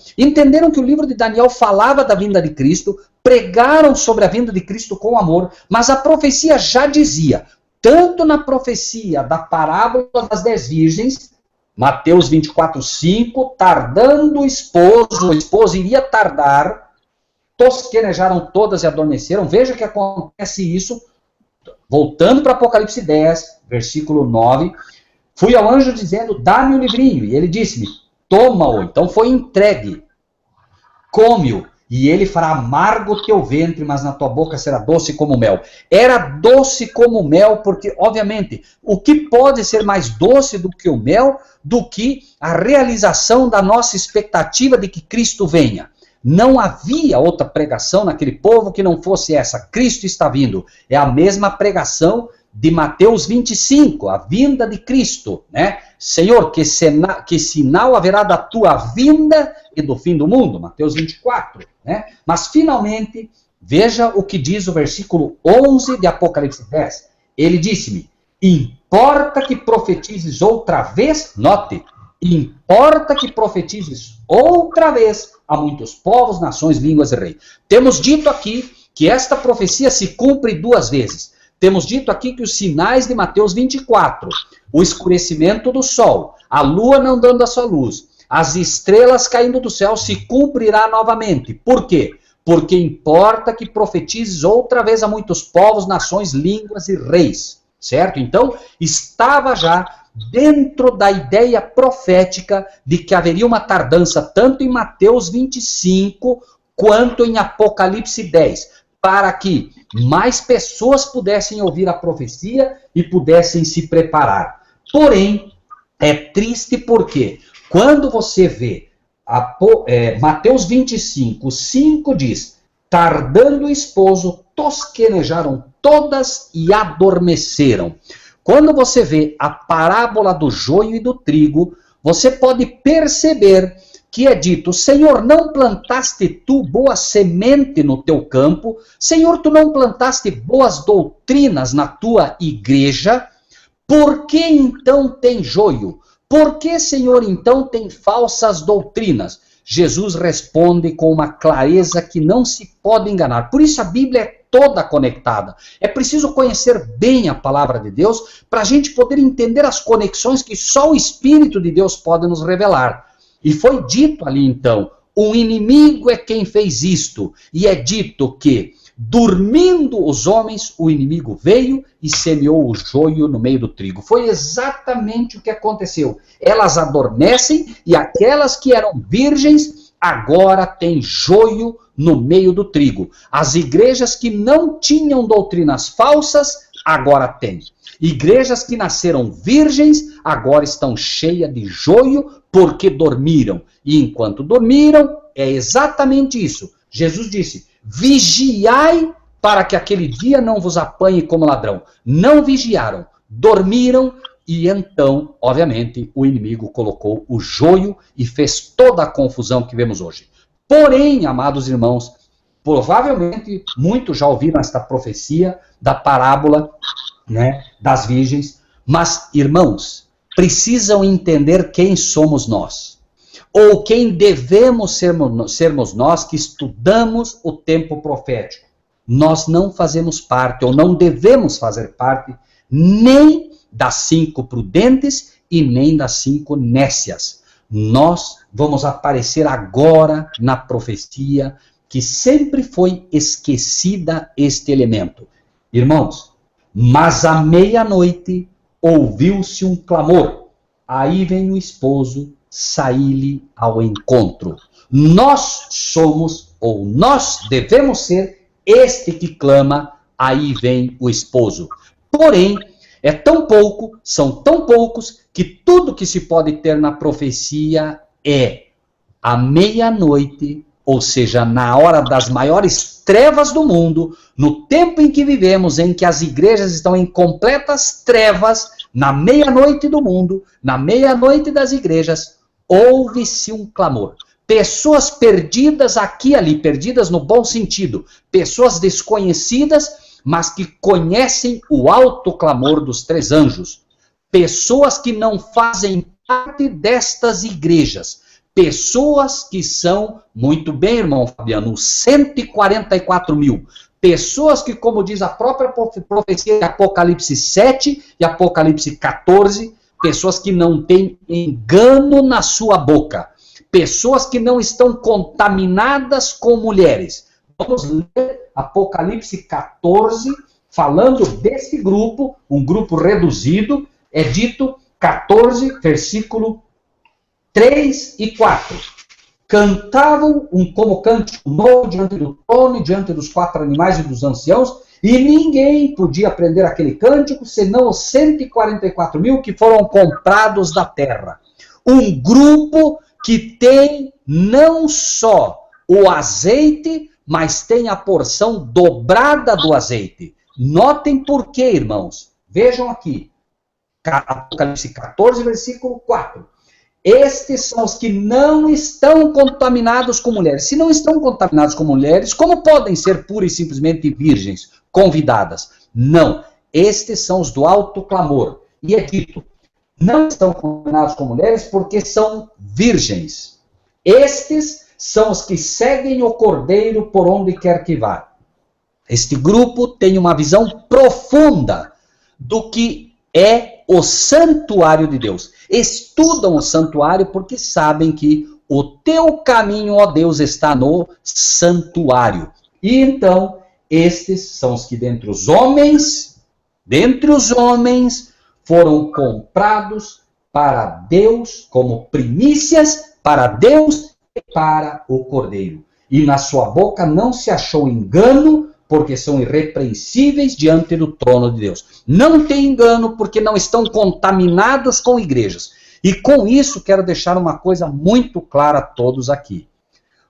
que o livro de Daniel falava da vinda de Cristo, pregaram sobre a vinda de Cristo com amor, mas a profecia já dizia, tanto na profecia da parábola das 10 virgens, Mateus 24:5, tardando o esposo iria tardar, tosquenejaram todas e adormeceram. Veja que acontece isso, voltando para Apocalipse 10, versículo 9, fui ao anjo dizendo, dá-me o livrinho, e ele disse-me, toma-o, então foi entregue, come-o, e ele fará amargo o teu ventre, mas na tua boca será doce como mel. Era doce como mel, porque, obviamente, o que pode ser mais doce do que o mel, do que a realização da nossa expectativa de que Cristo venha? Não havia outra pregação naquele povo que não fosse essa. Cristo está vindo. É a mesma pregação de Mateus 25, a vinda de Cristo, né? Senhor, que sinal haverá da tua vinda e do fim do mundo? Mateus 24, né? Mas finalmente, veja o que diz o versículo 11 de Apocalipse 10. Ele disse-me, importa que profetizes outra vez, note, importa que profetizes outra vez a muitos povos, nações, línguas e reis. Temos dito aqui que esta profecia se cumpre 2 vezes. Temos dito aqui que os sinais de Mateus 24, o escurecimento do sol, a lua não dando a sua luz, as estrelas caindo do céu, se cumprirá novamente. Por quê? Porque importa que profetizes outra vez a muitos povos, nações, línguas e reis. Certo? Então, estava já dentro da ideia profética de que haveria uma tardança tanto em Mateus 25 quanto em Apocalipse 10, para que mais pessoas pudessem ouvir a profecia e pudessem se preparar. Porém, é triste porque quando você vê Mateus 25, 5 diz, tardando o esposo, tosquenejaram todas e adormeceram. Quando você vê a parábola do joio e do trigo, você pode perceber que é dito, Senhor, não plantaste tu boa semente no teu campo? Senhor, tu não plantaste boas doutrinas na tua igreja? Por que então tem joio? Por que, Senhor, então tem falsas doutrinas? Jesus responde com uma clareza que não se pode enganar. Por isso a Bíblia é toda conectada. É preciso conhecer bem a palavra de Deus para a gente poder entender as conexões que só o Espírito de Deus pode nos revelar. E foi dito ali então, o inimigo é quem fez isto. E é dito que, dormindo os homens, o inimigo veio e semeou o joio no meio do trigo. Foi exatamente o que aconteceu. Elas adormecem e aquelas que eram virgens agora têm joio no meio do trigo. As igrejas que não tinham doutrinas falsas, agora têm. Igrejas que nasceram virgens, agora estão cheias de joio, porque dormiram. E enquanto dormiram, é exatamente isso. Jesus disse, vigiai para que aquele dia não vos apanhe como ladrão. Não vigiaram, dormiram, e então, obviamente, o inimigo colocou o joio e fez toda a confusão que vemos hoje. Porém, amados irmãos, provavelmente muitos já ouviram esta profecia da parábola, né, das virgens, mas, irmãos, precisam entender quem somos nós, ou quem devemos sermos nós que estudamos o tempo profético. Nós não fazemos parte, ou não devemos fazer parte, nem das 5 prudentes e nem das 5 nécias. Nós vamos aparecer agora na profecia que sempre foi esquecida este elemento. Irmãos, mas à meia-noite ouviu-se um clamor. Aí vem o esposo, saí-lhe ao encontro. Nós somos, ou nós devemos ser, este que clama, aí vem o esposo. Porém, é tão pouco, são tão poucos, que tudo que se pode ter na profecia é à meia-noite, ou seja, na hora das maiores trevas do mundo, no tempo em que vivemos, em que as igrejas estão em completas trevas, na meia-noite do mundo, na meia-noite das igrejas, ouve-se um clamor. Pessoas perdidas aqui e ali, perdidas no bom sentido. Pessoas desconhecidas, mas que conhecem o alto clamor dos 3 anjos. Pessoas que não fazem parte destas igrejas. Pessoas que são, muito bem, irmão Fabiano, 144 mil. Pessoas que, como diz a própria profecia de Apocalipse 7 e Apocalipse 14, pessoas que não têm engano na sua boca. Pessoas que não estão contaminadas com mulheres. Vamos ler Apocalipse 14, falando desse grupo, um grupo reduzido, é dito 14, versículo 3 e 4. Cantavam como cântico novo diante do trono, diante dos 4 animais e dos anciãos, e ninguém podia aprender aquele cântico, senão os 144 mil que foram comprados da terra. Um grupo que tem não só o azeite, mas tem a porção dobrada do azeite. Notem por quê, irmãos. Vejam aqui. Apocalipse 14, versículo 4. Estes são os que não estão contaminados com mulheres. Se não estão contaminados com mulheres, como podem ser pura e simplesmente virgens, convidadas? Não. Estes são os do alto clamor. E é dito, não estão contaminados com mulheres porque são virgens. Estes são os que seguem o Cordeiro por onde quer que vá. Este grupo tem uma visão profunda do que é o santuário de Deus. Estudam o santuário porque sabem que o teu caminho, ó Deus, está no santuário. E então, estes são os que dentre os homens, foram comprados para Deus, como primícias, para Deus e para o Cordeiro. E na sua boca não se achou engano, porque são irrepreensíveis diante do trono de Deus. Não tem engano, porque não estão contaminados com igrejas. E com isso, quero deixar uma coisa muito clara a todos aqui.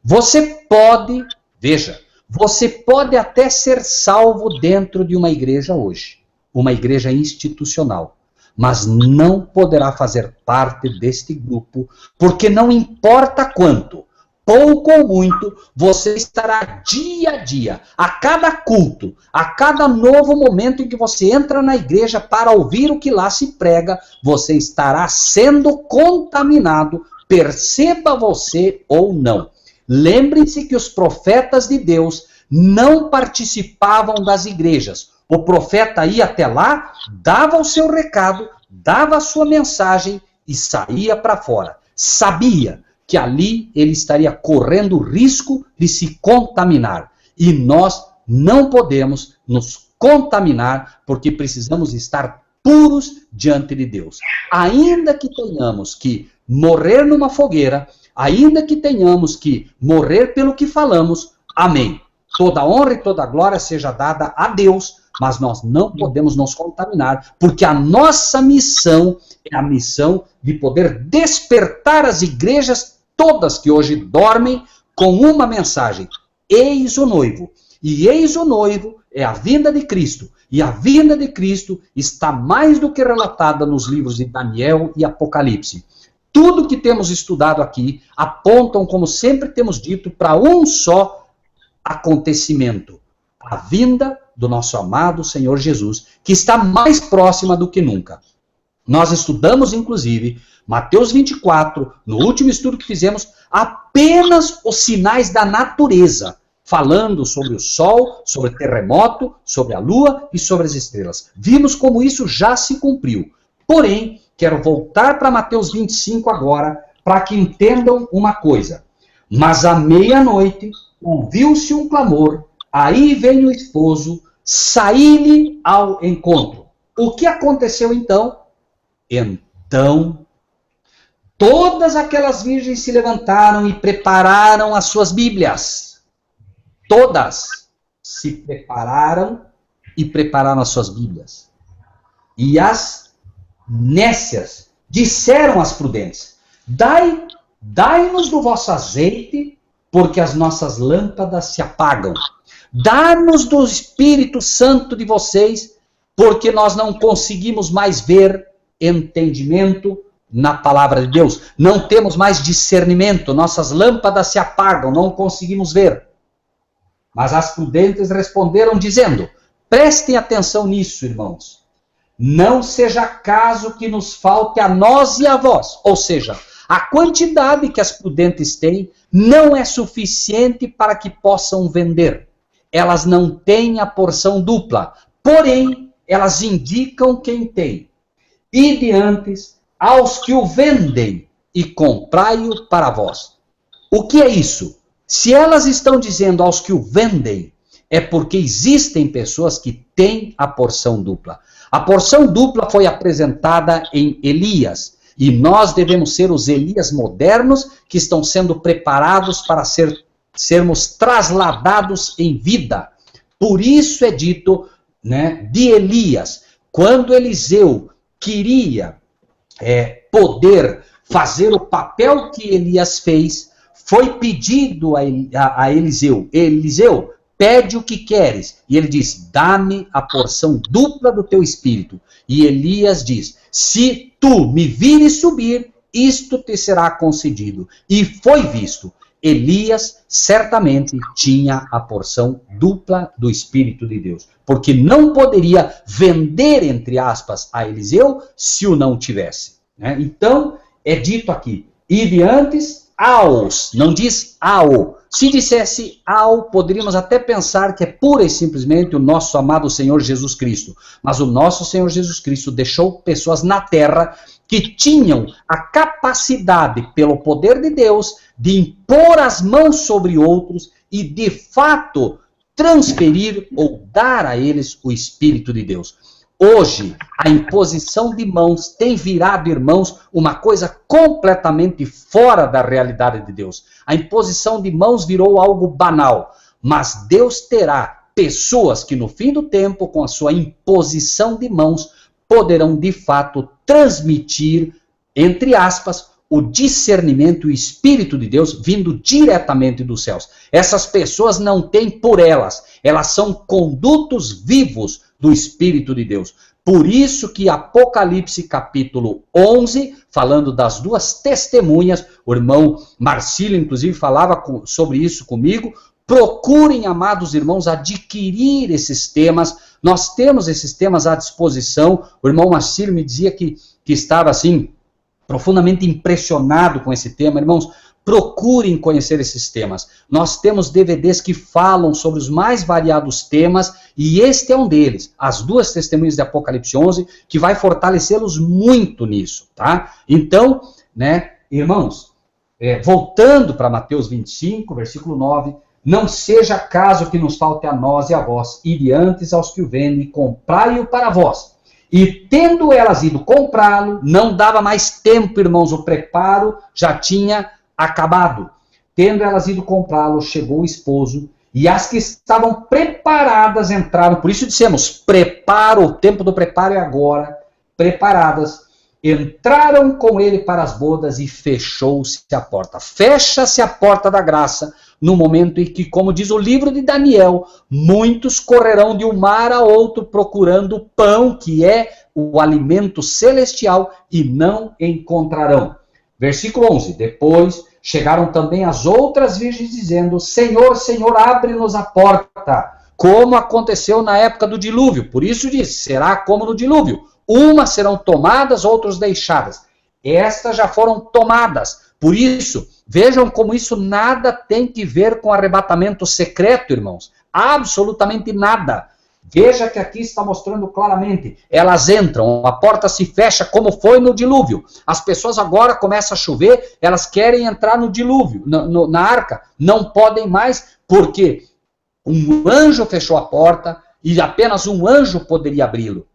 Você pode, veja, você pode até ser salvo dentro de uma igreja hoje, uma igreja institucional, mas não poderá fazer parte deste grupo, porque não importa quanto, pouco ou muito, você estará dia a dia, a cada culto, a cada novo momento em que você entra na igreja para ouvir o que lá se prega, você estará sendo contaminado, perceba você ou não. Lembre-se que os profetas de Deus não participavam das igrejas. O profeta ia até lá, dava o seu recado, dava a sua mensagem e saía para fora. Sabia que ali ele estaria correndo o risco de se contaminar. E nós não podemos nos contaminar porque precisamos estar puros diante de Deus. Ainda que tenhamos que morrer numa fogueira, ainda que tenhamos que morrer pelo que falamos, amém. Toda honra e toda glória seja dada a Deus, mas nós não podemos nos contaminar, porque a nossa missão é a missão de poder despertar as igrejas todas que hoje dormem com uma mensagem: eis o noivo. E eis o noivo é a vinda de Cristo. E a vinda de Cristo está mais do que relatada nos livros de Daniel e Apocalipse. Tudo que temos estudado aqui apontam, como sempre temos dito, para um só acontecimento: a vinda do nosso amado Senhor Jesus, que está mais próxima do que nunca. Nós estudamos, inclusive, Mateus 24, no último estudo que fizemos, apenas os sinais da natureza, falando sobre o sol, sobre o terremoto, sobre a lua e sobre as estrelas. Vimos como isso já se cumpriu. Porém, quero voltar para Mateus 25 agora, para que entendam uma coisa. Mas à meia-noite ouviu-se um clamor, aí vem o esposo, saí-lhe ao encontro. O que aconteceu então? Então, todas aquelas virgens se levantaram e prepararam as suas Bíblias. Todas se prepararam e prepararam as suas Bíblias. E as nécias disseram às prudentes: dai-nos do vosso azeite, porque as nossas lâmpadas se apagam. Dá-nos do Espírito Santo de vocês, porque nós não conseguimos mais ver. Entendimento, na palavra de Deus. Não temos mais discernimento, nossas lâmpadas se apagam, não conseguimos ver. Mas as prudentes responderam dizendo, prestem atenção nisso, irmãos. Não seja caso que nos falte a nós e a vós. Ou seja, a quantidade que as prudentes têm não é suficiente para que possam vender. Elas não têm a porção dupla, porém, elas indicam quem tem. Ide antes aos que o vendem e comprai-o para vós. O que é isso? Se elas estão dizendo aos que o vendem, é porque existem pessoas que têm a porção dupla. A porção dupla foi apresentada em Elias, e nós devemos ser os Elias modernos que estão sendo preparados para sermos trasladados em vida. Por isso é dito, né, de Elias, quando Eliseu queria poder fazer o papel que Elias fez, foi pedido a Eliseu, Eliseu, pede o que queres. E ele diz, dá-me a porção dupla do teu espírito. E Elias diz, se tu me vires subir, isto te será concedido. E foi visto. Elias certamente tinha a porção dupla do Espírito de Deus. Porque não poderia vender, entre aspas, a Eliseu se o não tivesse. Né? Então, é dito aqui, ide antes aos, não diz ao. Se dissesse ao, poderíamos até pensar que é pura e simplesmente o nosso amado Senhor Jesus Cristo. Mas o nosso Senhor Jesus Cristo deixou pessoas na terra que tinham a capacidade, pelo poder de Deus, de impor as mãos sobre outros e, de fato, transferir ou dar a eles o Espírito de Deus. Hoje, a imposição de mãos tem virado, irmãos, uma coisa completamente fora da realidade de Deus. A imposição de mãos virou algo banal, mas Deus terá pessoas que no fim do tempo, com a sua imposição de mãos, poderão de fato transmitir, entre aspas, o discernimento e o Espírito de Deus vindo diretamente dos céus. Essas pessoas não têm por elas são condutos vivos do Espírito de Deus. Por isso que Apocalipse capítulo 11, falando das duas testemunhas, o irmão Marcílio inclusive falava sobre isso comigo, procurem, amados irmãos, adquirir esses temas. Nós temos esses temas à disposição. O irmão Marcílio me dizia que estava assim, profundamente impressionado com esse tema. Irmãos, procurem conhecer esses temas. Nós temos DVDs que falam sobre os mais variados temas, e este é um deles, as duas testemunhas de Apocalipse 11, que vai fortalecê-los muito nisso, tá? Então, né, irmãos, voltando para Mateus 25, versículo 9, não seja caso que nos falte a nós e a vós, ide antes aos que o vendem e comprai-o para vós. E tendo elas ido comprá-lo, não dava mais tempo, irmãos, o preparo já tinha acabado. Tendo elas ido comprá-lo, chegou o esposo, e as que estavam preparadas entraram. Por isso dissemos, preparo, o tempo do preparo é agora, preparadas, entraram com ele para as bodas e fechou-se a porta. Fecha-se a porta da graça, no momento em que, como diz o livro de Daniel, muitos correrão de um mar a outro procurando o pão, que é o alimento celestial, e não encontrarão. Versículo 11, depois chegaram também as outras virgens dizendo, Senhor, Senhor, abre-nos a porta, como aconteceu na época do dilúvio. Por isso diz, será como no dilúvio. Umas serão tomadas, outras deixadas. Estas já foram tomadas. Por isso, vejam como isso nada tem que ver com arrebatamento secreto, irmãos. Absolutamente nada. Veja que aqui está mostrando claramente. Elas entram, a porta se fecha como foi no dilúvio. As pessoas agora começam a chover, elas querem entrar no dilúvio, na arca. Não podem mais, porque um anjo fechou a porta e apenas um anjo poderia abri-lo.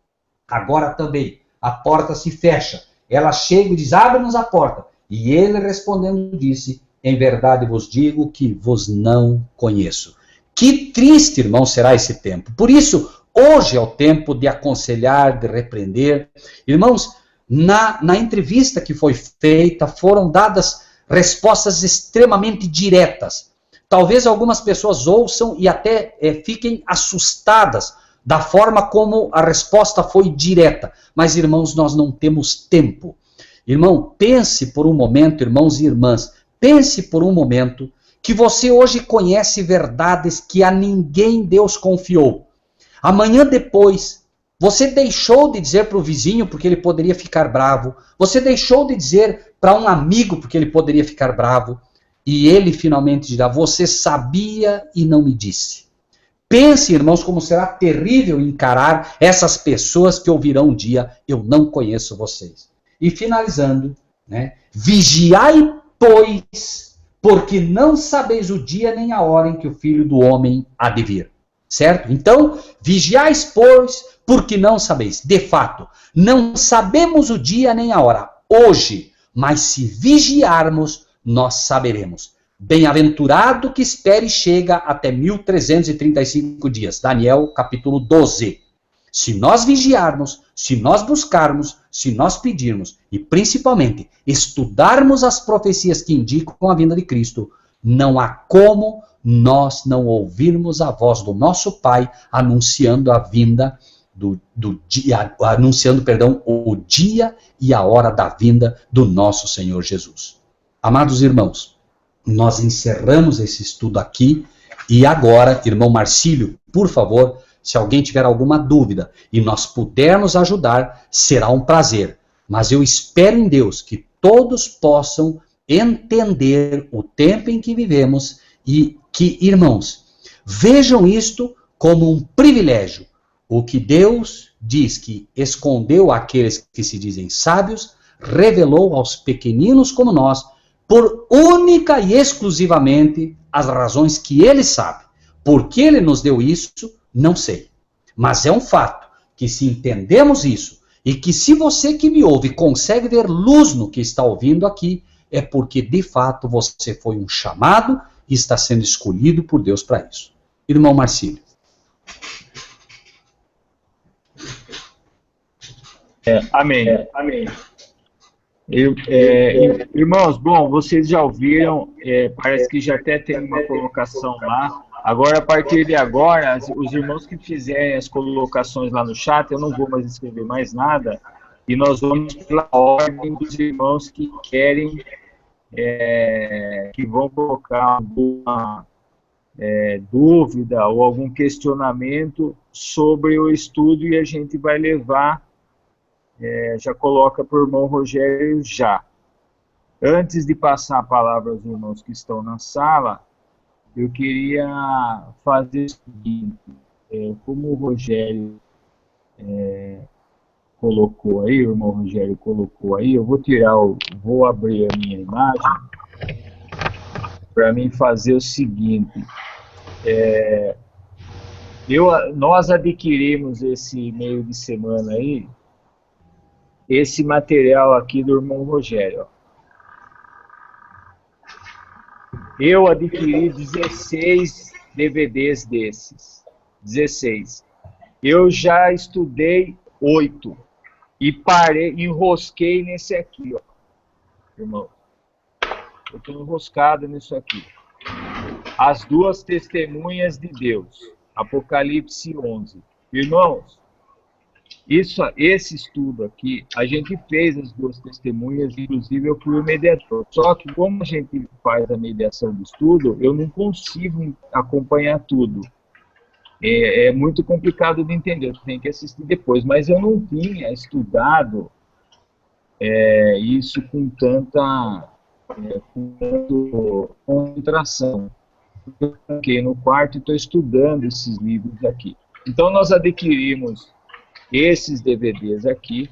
Agora também, a porta se fecha. Ela chega e diz, abre-nos a porta. E ele respondendo disse, em verdade vos digo que vos não conheço. Que triste, irmão, será esse tempo. Por isso, hoje é o tempo de aconselhar, de repreender. Irmãos, na entrevista que foi feita, foram dadas respostas extremamente diretas. Talvez algumas pessoas ouçam e até fiquem assustadas da forma como a resposta foi direta. Mas, irmãos, nós não temos tempo. Irmão, pense por um momento, irmãos e irmãs, pense por um momento que você hoje conhece verdades que a ninguém Deus confiou. Amanhã depois, você deixou de dizer para o vizinho porque ele poderia ficar bravo. Você deixou de dizer para um amigo porque ele poderia ficar bravo. E ele finalmente dirá, você sabia e não me disse. Pense, irmãos, como será terrível encarar essas pessoas que ouvirão um dia, eu não conheço vocês. E finalizando, né, vigiai, pois, porque não sabeis o dia nem a hora em que o Filho do Homem há de vir. Certo? Então, vigiais, pois, porque não sabeis. De fato, não sabemos o dia nem a hora, hoje, mas se vigiarmos, nós saberemos. Bem-aventurado que espere e chega até 1335 dias. Daniel, capítulo 12. Se nós vigiarmos, se nós buscarmos, se nós pedirmos, e principalmente estudarmos as profecias que indicam a vinda de Cristo, não há como nós não ouvirmos a voz do nosso Pai anunciando a vinda o dia e a hora da vinda do nosso Senhor Jesus. Amados irmãos, nós encerramos esse estudo aqui e agora, irmão Marcílio, por favor, se alguém tiver alguma dúvida e nós pudermos ajudar, será um prazer. Mas eu espero em Deus que todos possam entender o tempo em que vivemos e que, irmãos, vejam isto como um privilégio. O que Deus diz que escondeu àqueles que se dizem sábios, revelou aos pequeninos como nós, por única e exclusivamente as razões que Ele sabe. Por que Ele nos deu isso, não sei. Mas é um fato que se entendemos isso, e que se você que me ouve consegue ver luz no que está ouvindo aqui, é porque de fato você foi um chamado e está sendo escolhido por Deus para isso. Irmão Marcílio. Amém. Amém. Irmãos, bom, vocês já ouviram, parece que já até tem uma colocação lá. Agora, a partir de agora, os irmãos que fizerem as colocações lá no chat, eu não vou mais escrever mais nada, e nós vamos pela ordem dos irmãos que querem, que vão colocar alguma dúvida ou algum questionamento sobre o estudo, e a gente vai levar, já coloca para o irmão Rogério já. Antes de passar a palavra aos irmãos que estão na sala, eu queria fazer o seguinte, como o Rogério colocou aí, o irmão Rogério colocou aí, eu vou abrir a minha imagem para mim fazer o seguinte, nós adquirimos esse meio de semana aí, esse material aqui do irmão Rogério, ó. Eu adquiri 16 DVDs desses, 16. Eu já estudei 8 e enrosquei nesse aqui, ó, irmão. Eu estou enroscado nisso aqui. As duas testemunhas de Deus, Apocalipse 11. Irmãos, esse estudo aqui, a gente fez as duas testemunhas, inclusive eu fui o mediador. Só que como a gente faz a mediação do estudo, eu não consigo acompanhar tudo. É muito complicado de entender, eu tenho que assistir depois. Mas eu não tinha estudado isso com tanta concentração. Eu fiquei no quarto e estou estudando esses livros aqui. Então nós adquirimos esses DVDs aqui,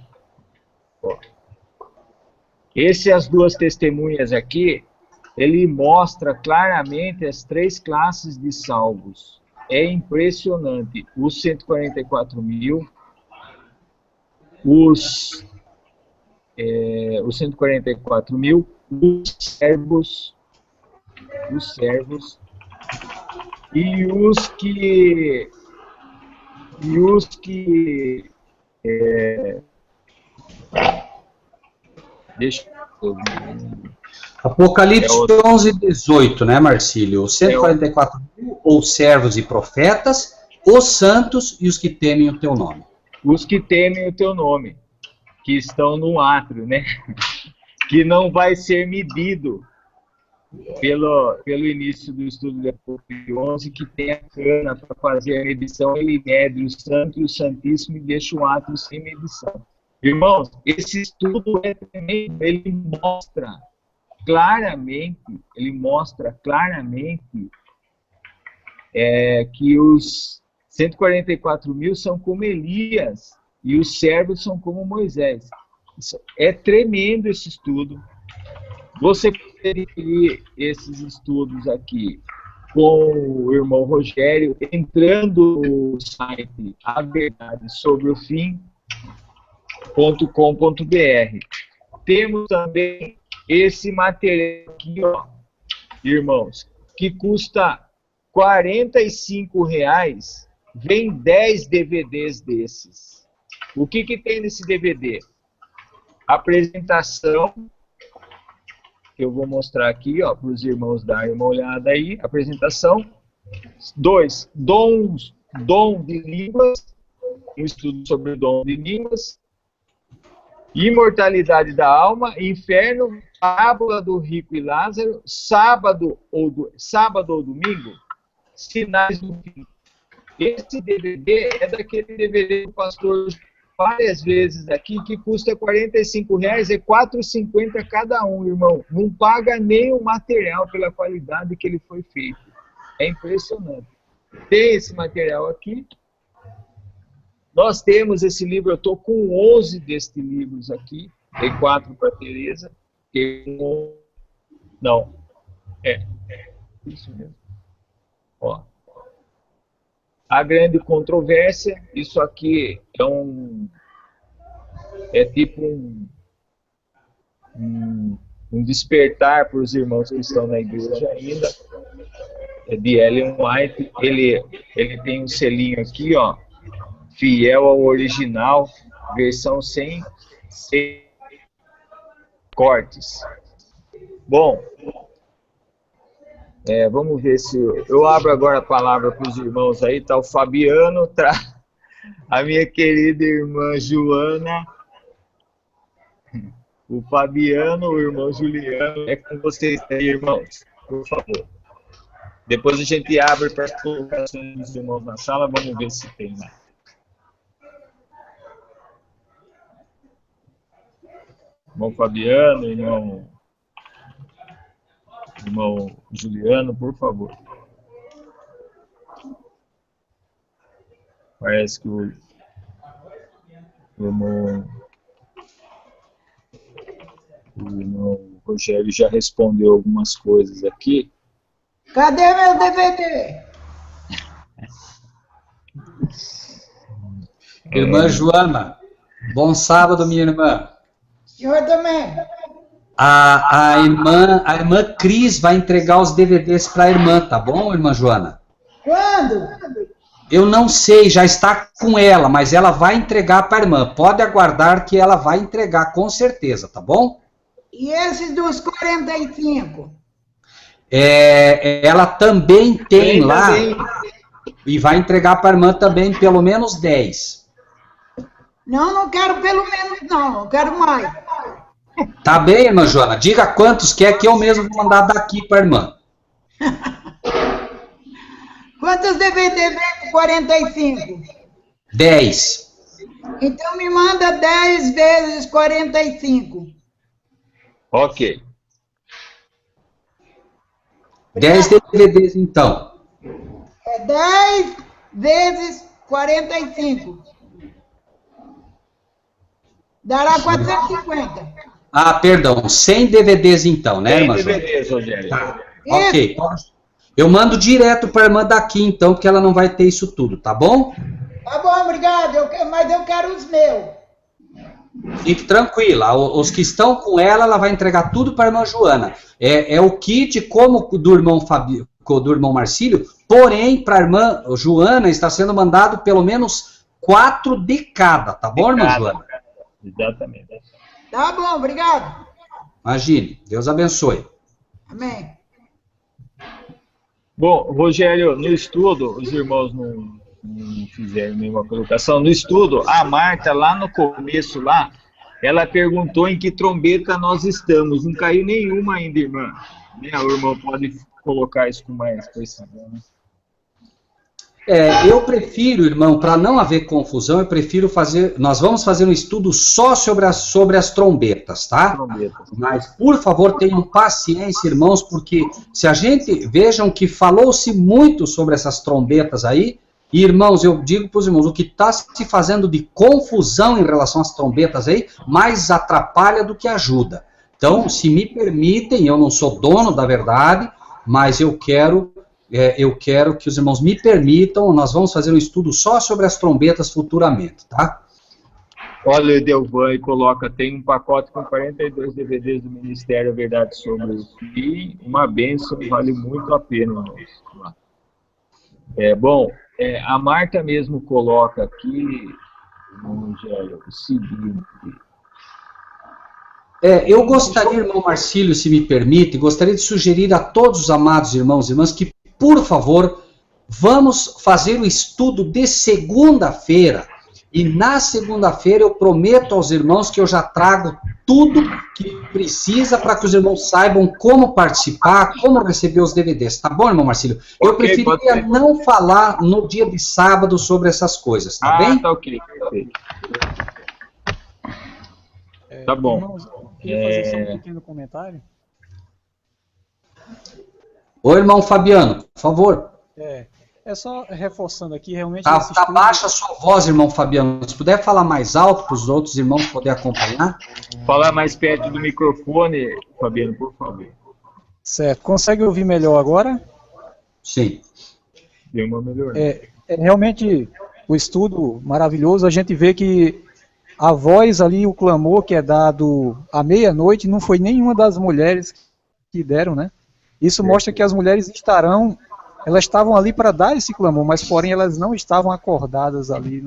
ó. As duas testemunhas aqui, ele mostra claramente as 3 classes de salvos. É impressionante. Os 144 mil, os 144 mil, os servos e os que deixa eu ver. Apocalipse 11, 18, né, Marcílio? Os 144 mil, ou servos e profetas, os santos e os que temem o teu nome. Os que temem o teu nome, que estão no átrio, né? que não vai ser medido pelo início do estudo da PUC 11, que tem a cana para fazer a medição, ele mede o santo e o santíssimo e deixa o átrio sem medição. Irmãos, esse estudo é tremendo, ele mostra claramente que os 144 mil são como Elias e os servos são como Moisés. É tremendo esse estudo. Você pode adquirir esses estudos aqui com o irmão Rogério, entrando no site A Verdade sobre o Fim.com.br. Temos também esse material aqui, ó, irmãos, que custa R$45, vem 10 DVDs desses. O que tem nesse DVD? Apresentação, que eu vou mostrar aqui, ó, para os irmãos darem uma olhada aí. Apresentação. 2, dom de línguas, um estudo sobre o dom de línguas. Imortalidade da alma, inferno, parábola do rico e Lázaro, sábado ou domingo, sinais do fim. Esse DVD é daquele DVD do pastor várias vezes aqui, que custa R$45, é R$4,50 cada um, irmão. Não paga nem o material pela qualidade que ele foi feito. É impressionante. Tem esse material aqui. Nós temos esse livro, eu estou com 11 destes livros aqui. Tem 4 para a Tereza. Não. Isso mesmo. Ó. A grande controvérsia, isso aqui é tipo um despertar para os irmãos que estão na igreja ainda. É de Ellen White. Ele tem um selinho aqui, ó, fiel ao original, versão sem cortes. Bom, vamos ver se eu abro agora a palavra para os irmãos aí. Tá o Fabiano, a minha querida irmã Joana, o Fabiano, o irmão Juliano. É com vocês aí, irmãos, por favor. Depois a gente abre para as colocações dos irmãos na sala, vamos ver se tem lá. Irmão Fabiano, irmão Juliano, por favor. Parece que o irmão Rogério já respondeu algumas coisas aqui. Cadê meu DVD? Irmã Joana, bom sábado, minha irmã. Senhor também. A irmã Cris vai entregar os DVDs para a irmã, tá bom, irmã Joana? Quando? Eu não sei, já está com ela, mas ela vai entregar para a irmã. Pode aguardar que ela vai entregar, com certeza, tá bom? E esses dos 45? Ela também tem lá, e vai entregar para a irmã também pelo menos 10. Não quero pelo menos não, eu quero mais. Tá bem, irmã Joana, diga quantos quer que eu mesmo vou mandar daqui para a irmã. Quantos DVD vem com 45? 10. Então me manda 10 vezes 45. Ok. 10 DVDs, então. É 10 vezes 45. Dará 450. Ah, perdão, 100 DVDs então, né, irmã Joana? 100 DVDs, Rogério. Tá. Ok. Eu mando direto para a irmã daqui, então, porque ela não vai ter isso tudo, tá bom? Tá bom, obrigado, mas eu quero os meus. Fique tranquila, os que estão com ela vai entregar tudo para a irmã Joana. É o kit como do irmão Marcílio, porém, para a irmã Joana está sendo mandado pelo menos 4 de cada, tá bom, irmã Joana? Exatamente. Tá bom, obrigado. Imagine, Deus abençoe. Amém. Bom, Rogério, no estudo, os irmãos não fizeram nenhuma colocação. No estudo, a Marta, lá no começo, lá, Ela perguntou em que trombeta nós estamos. Não caiu nenhuma ainda, irmã. O irmão pode colocar isso com mais precisão, né? Eu prefiro, irmão, para não haver confusão, eu prefiro fazer. Nós vamos fazer um estudo só sobre as trombetas, tá? Mas, por favor, tenham paciência, irmãos, porque se a gente. Vejam que falou-se muito sobre essas trombetas aí, e, irmãos, eu digo para os irmãos, o que está se fazendo de confusão em relação às trombetas aí, mais atrapalha do que ajuda. Então, se me permitem, eu não sou dono da verdade, mas eu quero que os irmãos me permitam, nós vamos fazer um estudo só sobre as trombetas futuramente, tá? Olha, Edelvan, e coloca, tem um pacote com 42 DVDs do Ministério Verdade sobre isso. E uma bênção, vale muito a pena, irmãos. A Marta mesmo coloca aqui, o seguinte... eu gostaria, irmão Marcílio, se me permite, gostaria de sugerir a todos os amados irmãos e irmãs que, por favor, vamos fazer o estudo de segunda-feira. E na segunda-feira eu prometo aos irmãos que eu já trago tudo que precisa para que os irmãos saibam como participar, como receber os DVDs. Tá bom, irmão Marcílio? Eu preferiria não falar no dia de sábado sobre essas coisas, tá bem? Tá ok. Tá bom. Irmãos, eu queria fazer só um pequeno comentário. Ô, irmão Fabiano, por favor. É só reforçando aqui, realmente... Tá baixa a sua voz, irmão Fabiano. Se puder falar mais alto para os outros irmãos poderem acompanhar. Falar mais perto do microfone, Fabiano, por favor. Certo. Consegue ouvir melhor agora? Sim. Deu uma melhorada. Realmente, o estudo maravilhoso, a gente vê que a voz ali, o clamor que é dado à meia-noite, não foi nenhuma das mulheres que deram, né? Isso mostra que as mulheres elas estavam ali para dar esse clamor, mas porém elas não estavam acordadas ali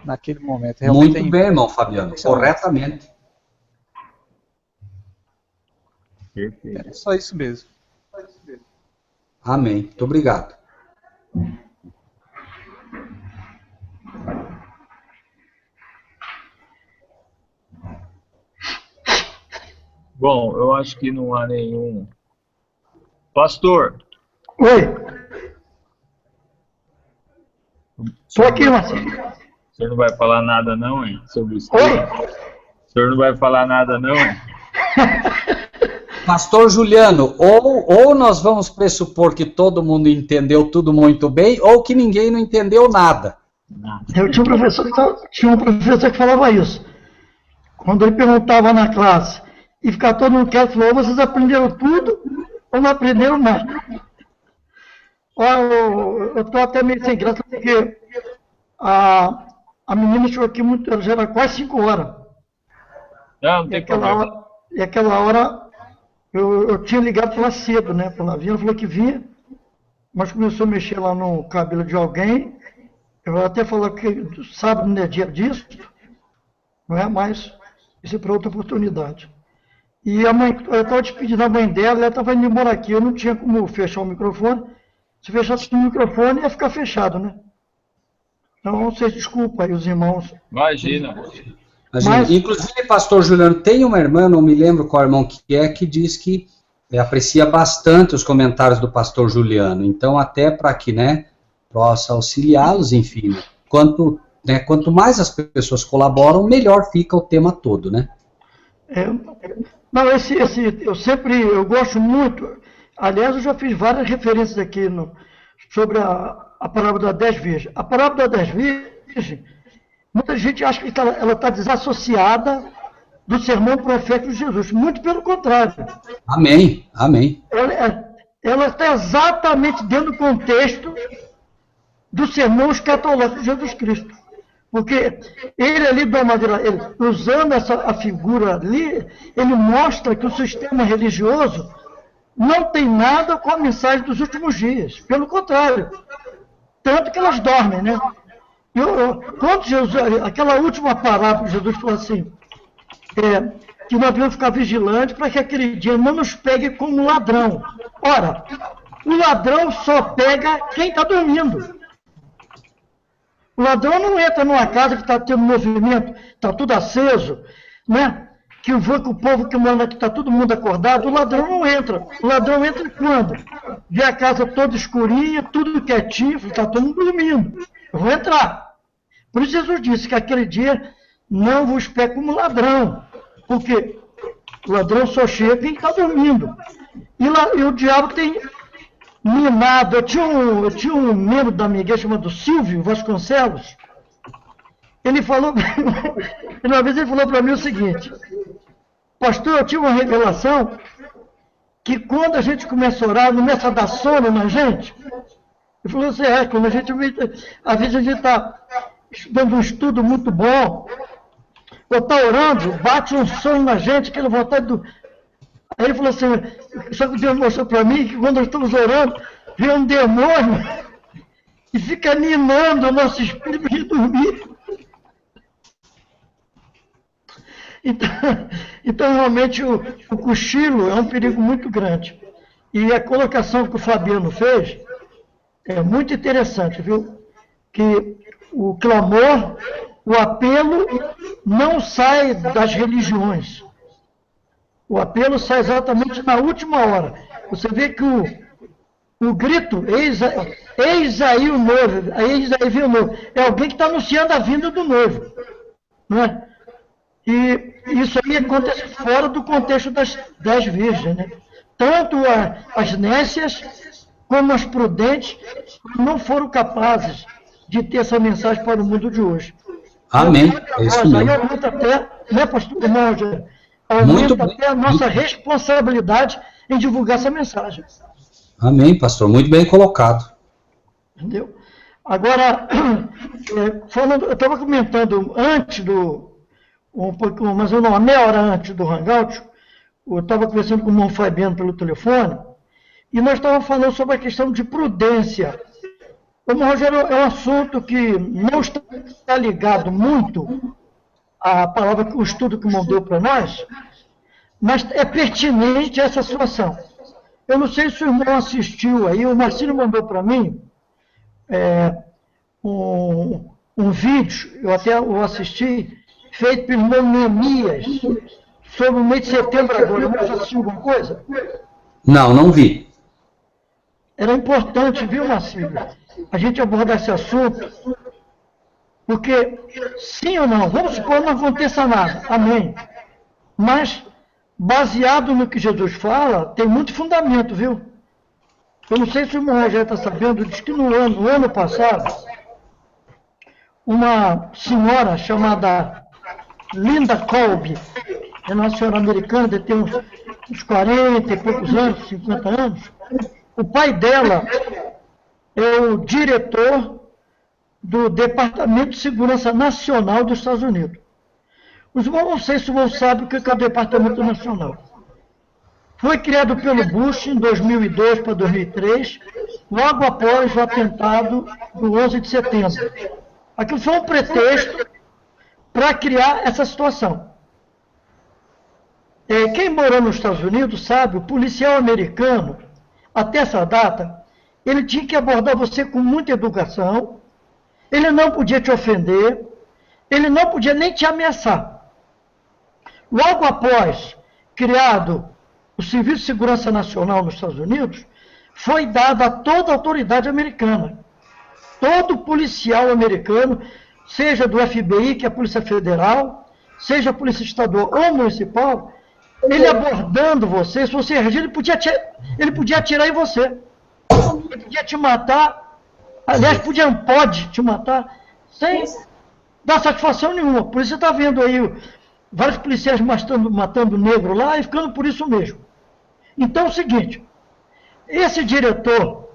naquele momento. Realmente muito bem, irmão Fabiano, corretamente. É só isso mesmo. Amém, muito obrigado. Bom, eu acho que não há nenhum... Pastor. Oi. Estou aqui, Marcelo. O senhor não vai falar nada não, hein? Sobre isso? Oi. O senhor não vai falar nada não, hein? Pastor Juliano, ou nós vamos pressupor que todo mundo entendeu tudo muito bem, ou que ninguém não entendeu nada. Eu tinha um professor que falava isso. Quando ele perguntava na classe, e ficava todo mundo quieto, falou, vocês aprenderam tudo ou não aprenderam nada? Eu estou até meio sem graça, porque a menina chegou aqui muito, já era quase 5 horas. Não tem problema. E aquela hora eu tinha ligado para ela cedo, né? Para ela vir, ela falou que vinha, mas começou a mexer lá no cabelo de alguém. Eu até falei que sábado não é dia disso, não é? Mas isso é para outra oportunidade. E a mãe, eu estava despedindo a mãe dela, ela estava indo embora aqui, eu não tinha como fechar o microfone. Se fechasse o microfone, ia ficar fechado, né? Então, vocês desculpem aí, os irmãos. Imagina. Mas... Inclusive, pastor Juliano, tem uma irmã, não me lembro qual irmão que diz que aprecia bastante os comentários do pastor Juliano. Então, até para que, né, possa auxiliá-los, enfim. Né? Quanto mais as pessoas colaboram, melhor fica o tema todo, né? Não, eu gosto muito. Aliás, eu já fiz várias referências aqui sobre a parábola das 10 virgens. A parábola das 10 virgens, muita gente acha que ela está desassociada do sermão profético de Jesus. Muito pelo contrário. Amém, amém. Ela está exatamente dentro do contexto do sermão escatológico de Jesus Cristo. Porque ele ali, de uma maneira, usando a figura ali, ele mostra que o sistema religioso não tem nada com a mensagem dos últimos dias. Pelo contrário. Tanto que elas dormem, né? Quando Jesus, aquela última parábola, Jesus falou assim, que nós devemos ficar vigilantes para que aquele dia não nos pegue como ladrão. Ora, o ladrão só pega quem está dormindo. O ladrão não entra numa casa que está tendo movimento, está tudo aceso, né? Que o povo que manda, que está todo mundo acordado, o ladrão não entra. O ladrão entra quando? Vê a casa toda escurinha, tudo quietinho, está todo mundo dormindo. Eu vou entrar. Por isso Jesus disse que aquele dia não vos pego como ladrão, porque o ladrão só chega quem está dormindo. E o diabo tem minado. Eu tinha um membro da minha igreja chamado Silvio Vasconcelos. Ele falou, uma vez ele falou para mim o seguinte: pastor, eu tive uma revelação que quando a gente começa a orar, não começa a dar sono na gente. Ele falou assim, quando a gente, às vezes a gente está dando um estudo muito bom, ou está orando, bate um sono na gente, aquela vontade do... Aí ele falou assim, só que Deus mostrou para mim que quando nós estamos orando, vem um demônio e fica minando o nosso espírito de dormir. Então realmente, o cochilo é um perigo muito grande. E a colocação que o Fabiano fez é muito interessante, viu? Que o clamor, o apelo, não sai das religiões. O apelo sai exatamente na última hora. Você vê que o grito, eis aí o noivo, eis aí vem o noivo, é alguém que está anunciando a vinda do noivo. Não é? E isso aí acontece fora do contexto das 10 virgens, né? Tanto as nécias como as prudentes não foram capazes de ter essa mensagem para o mundo de hoje. Amém. É isso mesmo. Aí aumenta até, né, pastor Roger? Aumenta até a nossa responsabilidade em divulgar essa mensagem. Amém, pastor. Muito bem colocado. Entendeu? Agora, eu estava comentando antes mais ou menos uma meia hora antes do Hangout, eu estava conversando com o irmão Fabiano pelo telefone, e nós estávamos falando sobre a questão de prudência. Irmão Rogério, é um assunto que não está ligado muito à palavra, o estudo que o irmão deu para nós, mas é pertinente a essa situação. Eu não sei se o irmão assistiu aí, o Marcelo mandou para mim um vídeo, eu até o assisti, feito pelo irmão Neemias, sobre o mês de setembro agora. Você assistiu alguma coisa? Não vi. Era importante, viu, Marcelo, a gente abordar esse assunto, porque, sim ou não, vamos supor que não aconteça nada, amém. Mas, baseado no que Jesus fala, tem muito fundamento, viu? Eu não sei se o irmão já está sabendo, diz que no ano passado, uma senhora chamada Linda Kolbe, é uma senhora americana, deve ter uns 40 e poucos anos, 50 anos. O pai dela é o diretor do Departamento de Segurança Nacional dos Estados Unidos. Os irmãos, não sei se os irmãos sabem o que é o Departamento Nacional. Foi criado pelo Bush em 2002 para 2003, logo após o atentado do 11 de setembro. Aquilo foi um pretexto para criar essa situação. Quem morou nos Estados Unidos sabe, o policial americano, até essa data, ele tinha que abordar você com muita educação, ele não podia te ofender, ele não podia nem te ameaçar. Logo após criado o Serviço de Segurança Nacional nos Estados Unidos, foi dado a toda a autoridade americana. Todo policial americano, seja do FBI, que é a Polícia Federal, seja a Polícia Estadual ou Municipal, ele abordando você, se você reagir, ele podia atirar em você. Ele podia te matar, aliás, pode te matar, sem dar satisfação nenhuma. Por isso você está vendo aí vários policiais matando negro lá e ficando por isso mesmo. Então é o seguinte, esse diretor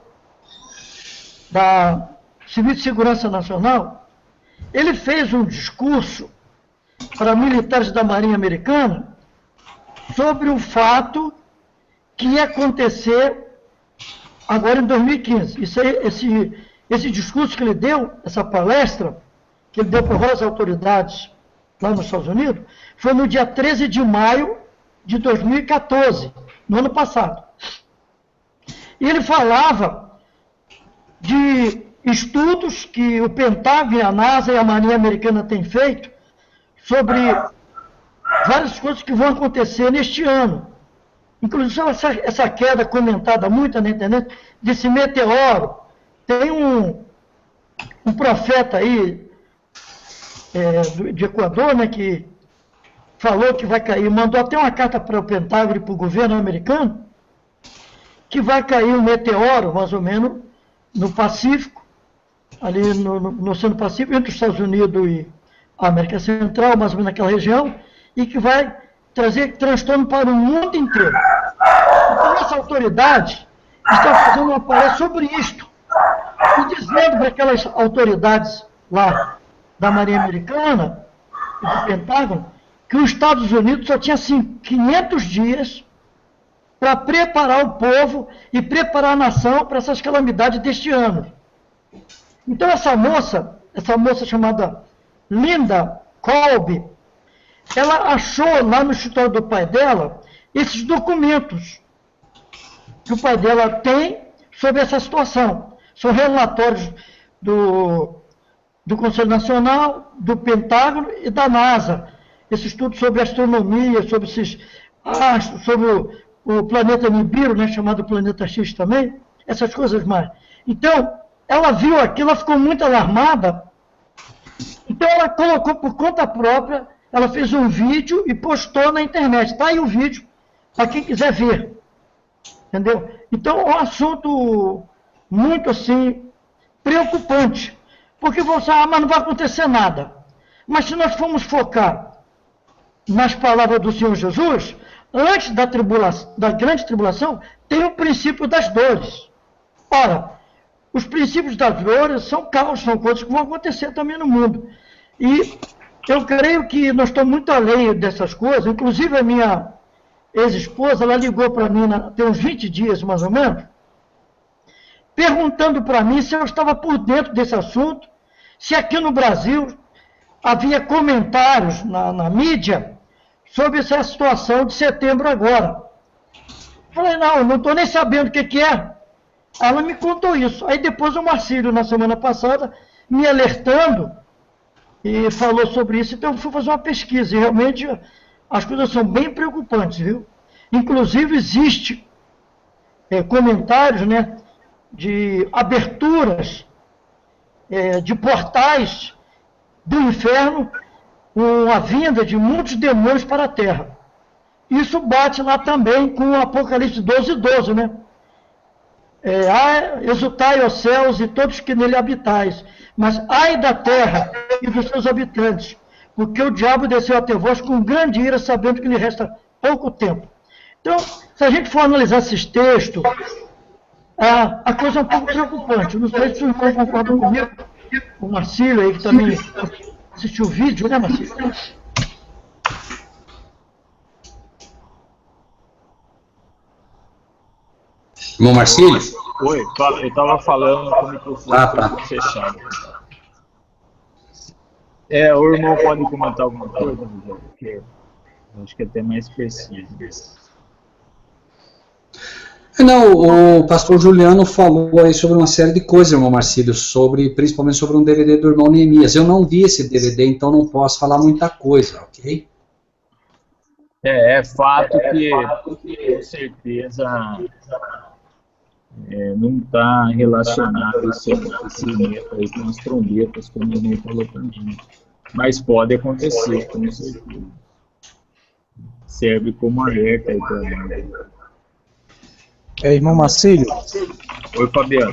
da Serviço de Segurança Nacional, ele fez um discurso para militares da Marinha Americana sobre o fato que ia acontecer agora em 2015. Esse discurso que ele deu, essa palestra, que ele deu para várias autoridades lá nos Estados Unidos, foi no dia 13 de maio de 2014, no ano passado. E ele falava de estudos que o Pentágono, a NASA e a Marinha Americana têm feito sobre várias coisas que vão acontecer neste ano. Inclusive essa queda comentada muito na internet, desse meteoro. Tem um profeta aí, de Equador, né, que falou que vai cair, mandou até uma carta para o Pentágono e para o governo americano, que vai cair um meteoro, mais ou menos, no Pacífico, ali no Oceano Pacífico, entre os Estados Unidos e a América Central, mais ou menos naquela região, e que vai trazer transtorno para o mundo inteiro. Então, essa autoridade está fazendo uma palestra sobre isto, e dizendo para aquelas autoridades lá da Marinha Americana e do Pentágono que os Estados Unidos só tinha assim, 500 dias para preparar o povo e preparar a nação para essas calamidades deste ano. Então essa moça chamada Linda Kolbe, ela achou lá no escritório do pai dela esses documentos que o pai dela tem sobre essa situação. São relatórios do Conselho Nacional, do Pentágono e da NASA. Esse estudo sobre astronomia, sobre esses astros, sobre o planeta Nibiru, né, chamado Planeta X também, essas coisas mais. Então, ela viu aquilo, ela ficou muito alarmada, então ela colocou por conta própria, ela fez um vídeo e postou na internet. Está aí o vídeo, para quem quiser ver. Entendeu? Então, é um assunto muito, assim, preocupante. Porque você, mas não vai acontecer nada. Mas se nós formos focar nas palavras do Senhor Jesus, antes da grande tribulação, tem o princípio das dores. Ora, os princípios das dores são causas, são coisas que vão acontecer também no mundo. E eu creio que nós estamos muito além dessas coisas. Inclusive a minha ex-esposa, ela ligou para mim, tem uns 20 dias mais ou menos, perguntando para mim se eu estava por dentro desse assunto, se aqui no Brasil havia comentários na mídia sobre essa situação de setembro agora. Falei, não estou nem sabendo o que é. Ela me contou isso. Aí depois o Marcílio, na semana passada, me alertando e falou sobre isso. Então eu fui fazer uma pesquisa e realmente as coisas são bem preocupantes, viu? Inclusive existe comentários, né, de aberturas de portais do inferno, com a vinda de muitos demônios para a terra. Isso bate lá também com o Apocalipse 12:12, né? Exultai, ó céus, e todos que nele habitais, mas ai da terra e dos seus habitantes, porque o diabo desceu até vós com grande ira, sabendo que lhe resta pouco tempo. Então, se a gente for analisar esses textos, a coisa é um pouco preocupante. Não sei se os irmãos concordam comigo, o Marcílio aí, que também assistiu o vídeo, né, Marcílio? Irmão Marcílio? Oi, eu estava falando com o microfone fechado. O irmão pode comentar alguma coisa, porque eu acho que é até mais preciso. Não, o pastor Juliano falou aí sobre uma série de coisas, irmão Marcílio, principalmente sobre um DVD do irmão Neemias. Eu não vi esse DVD, então não posso falar muita coisa, ok? É fato que, com certeza, não está relacionado esse acontecimento aí com as trombetas, como o irmão falou também. Mas pode acontecer, com certeza. Serve como alerta aí também. Irmão Marcílio. Oi, Fabiano.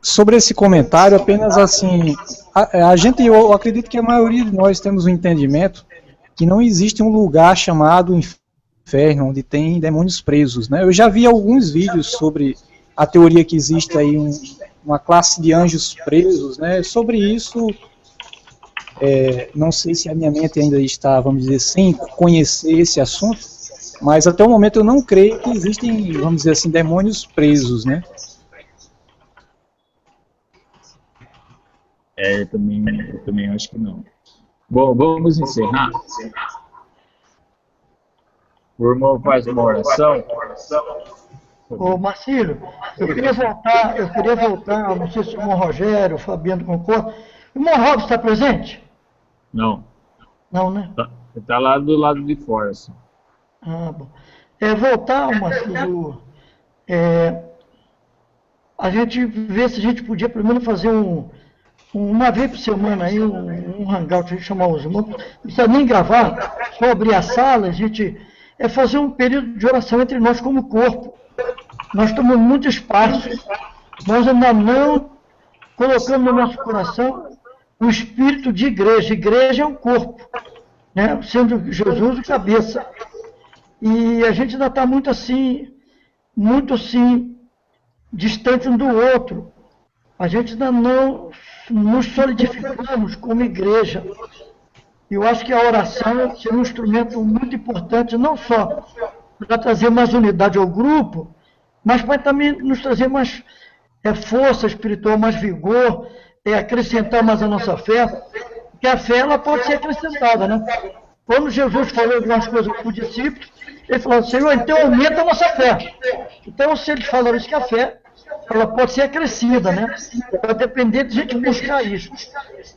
Sobre esse comentário, apenas assim, eu acredito que a maioria de nós temos um entendimento que não existe um lugar chamado inferno, onde tem demônios presos, né? Eu já vi alguns vídeos sobre a teoria que existe aí uma classe de anjos presos, né? Sobre isso, não sei se a minha mente ainda está, vamos dizer, sem conhecer esse assunto, mas até o momento eu não creio que existem, vamos dizer assim, demônios presos, né? Eu também acho que não. Bom, vamos encerrar. O irmão faz uma oração. Ô Marcílio, eu queria voltar, não sei se o irmão Rogério, o Fabiano concorda. O irmão Robson está presente? Não. Não, né? Ele está lá do lado de fora, assim. Ah, bom. Voltar, Marcelo, a gente vê se a gente podia pelo menos fazer uma vez por semana aí, um hangout, a gente chamar os irmãos, não precisa nem gravar, só abrir a sala, a gente fazer um período de oração entre nós como corpo. Nós tomamos muito espaço, nós ainda não colocamos no nosso coração o espírito de igreja. Igreja é um corpo, né? Sendo Jesus o cabeça. E a gente ainda está muito assim, distante um do outro. A gente ainda não nos solidificamos como igreja. Eu acho que a oração é um instrumento muito importante, não só para trazer mais unidade ao grupo, mas para também nos trazer mais força espiritual, mais vigor, acrescentar mais a nossa fé, porque a fé ela pode ser acrescentada, né? Quando Jesus falou algumas coisas para os discípulos, ele falou, Senhor, então aumenta a nossa fé. Então, se eles falaram isso, que a fé ela pode ser acrescida, né? Vai depender de a gente buscar isso.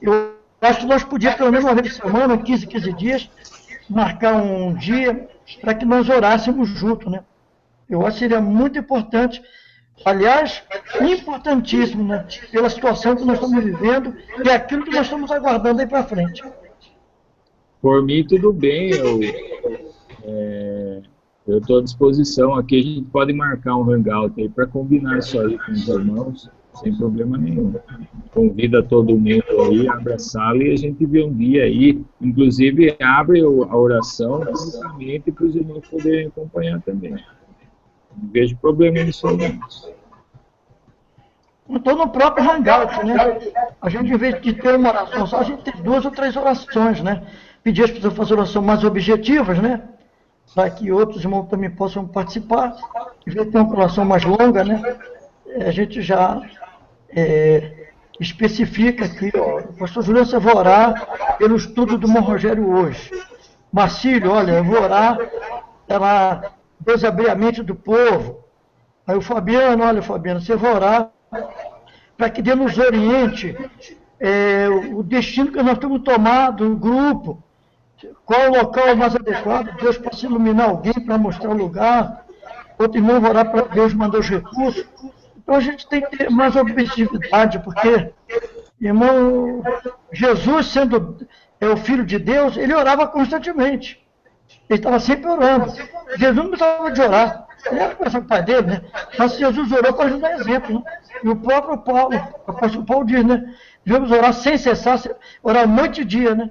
Eu acho que nós podíamos, pelo menos uma vez por semana, 15 dias, marcar um dia para que nós orássemos juntos, né? Eu acho que seria muito importante, aliás, importantíssimo, né? Pela situação que nós estamos vivendo e aquilo que nós estamos aguardando aí para frente. Por mim, tudo bem. Eu estou à disposição. Aqui a gente pode marcar um hangout aí para combinar isso aí com os irmãos, sem problema nenhum. Convida todo mundo aí, abre a sala e a gente vê um dia aí. Inclusive, abre a oração justamente para os irmãos poderem acompanhar também. Não vejo problema nisso aí. Então, no próprio hangout, né? A gente, em vez de ter uma oração só, a gente tem 2 ou 3 orações, né? Pedir as pessoas fazer orações mais objetivas, né? Para que outros irmãos também possam participar. Em vez de ter uma oração mais longa, né? A gente já especifica aqui, ó, o pastor Juliano, você vai orar pelo estudo do irmão Rogério hoje. Marcílio, olha, eu vou orar pela Deus abrir a mente do povo. Aí o Fabiano, olha, Fabiano, você vai orar para que Deus nos oriente o destino que nós temos tomado, o grupo, qual o local mais adequado, Deus possa iluminar alguém para mostrar o lugar, outro irmão vai orar para Deus mandar os recursos. Então a gente tem que ter mais objetividade, porque, irmão, Jesus sendo o Filho de Deus, ele orava constantemente. Ele estava sempre orando. Jesus não precisava de orar. Ele era conversar com o pai dele, né? Mas Jesus orou para nos dar exemplo, né? E o próprio Paulo, o apóstolo Paulo diz, né? Devemos orar sem cessar, orar noite e dia, né?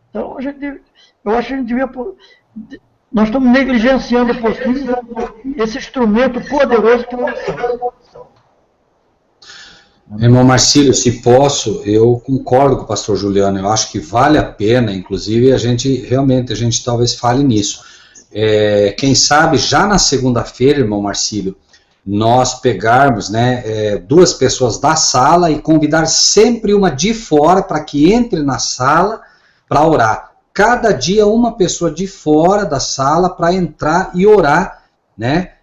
Então, eu acho que a gente devia... Nós estamos negligenciando um pouquinho esse instrumento poderoso que é a oração. Irmão Marcílio, se posso, eu concordo com o pastor Juliano, eu acho que vale a pena, inclusive a gente talvez fale nisso. Quem sabe já na segunda-feira, irmão Marcílio, nós pegarmos, né, 2 pessoas da sala e convidar sempre uma de fora para que entre na sala para orar. Cada dia uma pessoa de fora da sala para entrar e orar, né,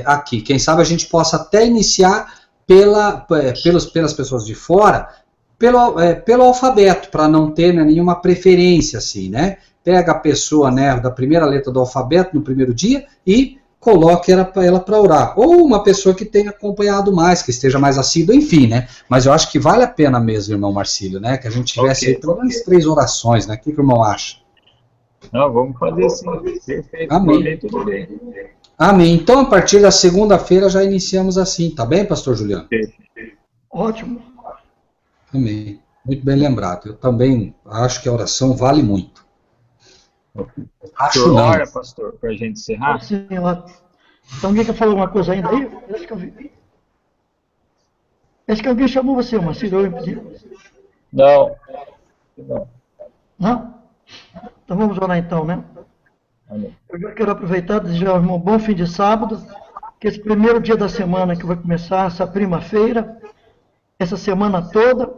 aqui. Quem sabe a gente possa até iniciar pelas pessoas de fora, pelo alfabeto, para não ter, né, nenhuma preferência, assim, né? Pega a pessoa, né, da primeira letra do alfabeto no primeiro dia e coloque ela para orar. Ou uma pessoa que tenha acompanhado mais, que esteja mais assíduo, enfim, né? Mas eu acho que vale a pena mesmo, irmão Marcílio, né? Que a gente tivesse aí pelo menos 3 orações, né? O que o irmão acha? Não, vamos fazer assim. Perfeito. Amém. Tudo bem. Amém. Então, a partir da segunda-feira já iniciamos assim, tá bem, pastor Juliano? Ótimo. Amém. Muito bem lembrado. Eu também acho que a oração vale muito. Acho não. Hora, pastor, para a gente encerrar. Sim, então, alguém quer falar alguma coisa ainda aí? Acho que eu vi. Acho que alguém chamou você, Marcílio. Não. Não? Então vamos orar então, né? Amém. Eu já quero aproveitar e desejar ao irmão um bom fim de sábado, que esse primeiro dia da semana que vai começar, essa prima-feira, essa semana toda,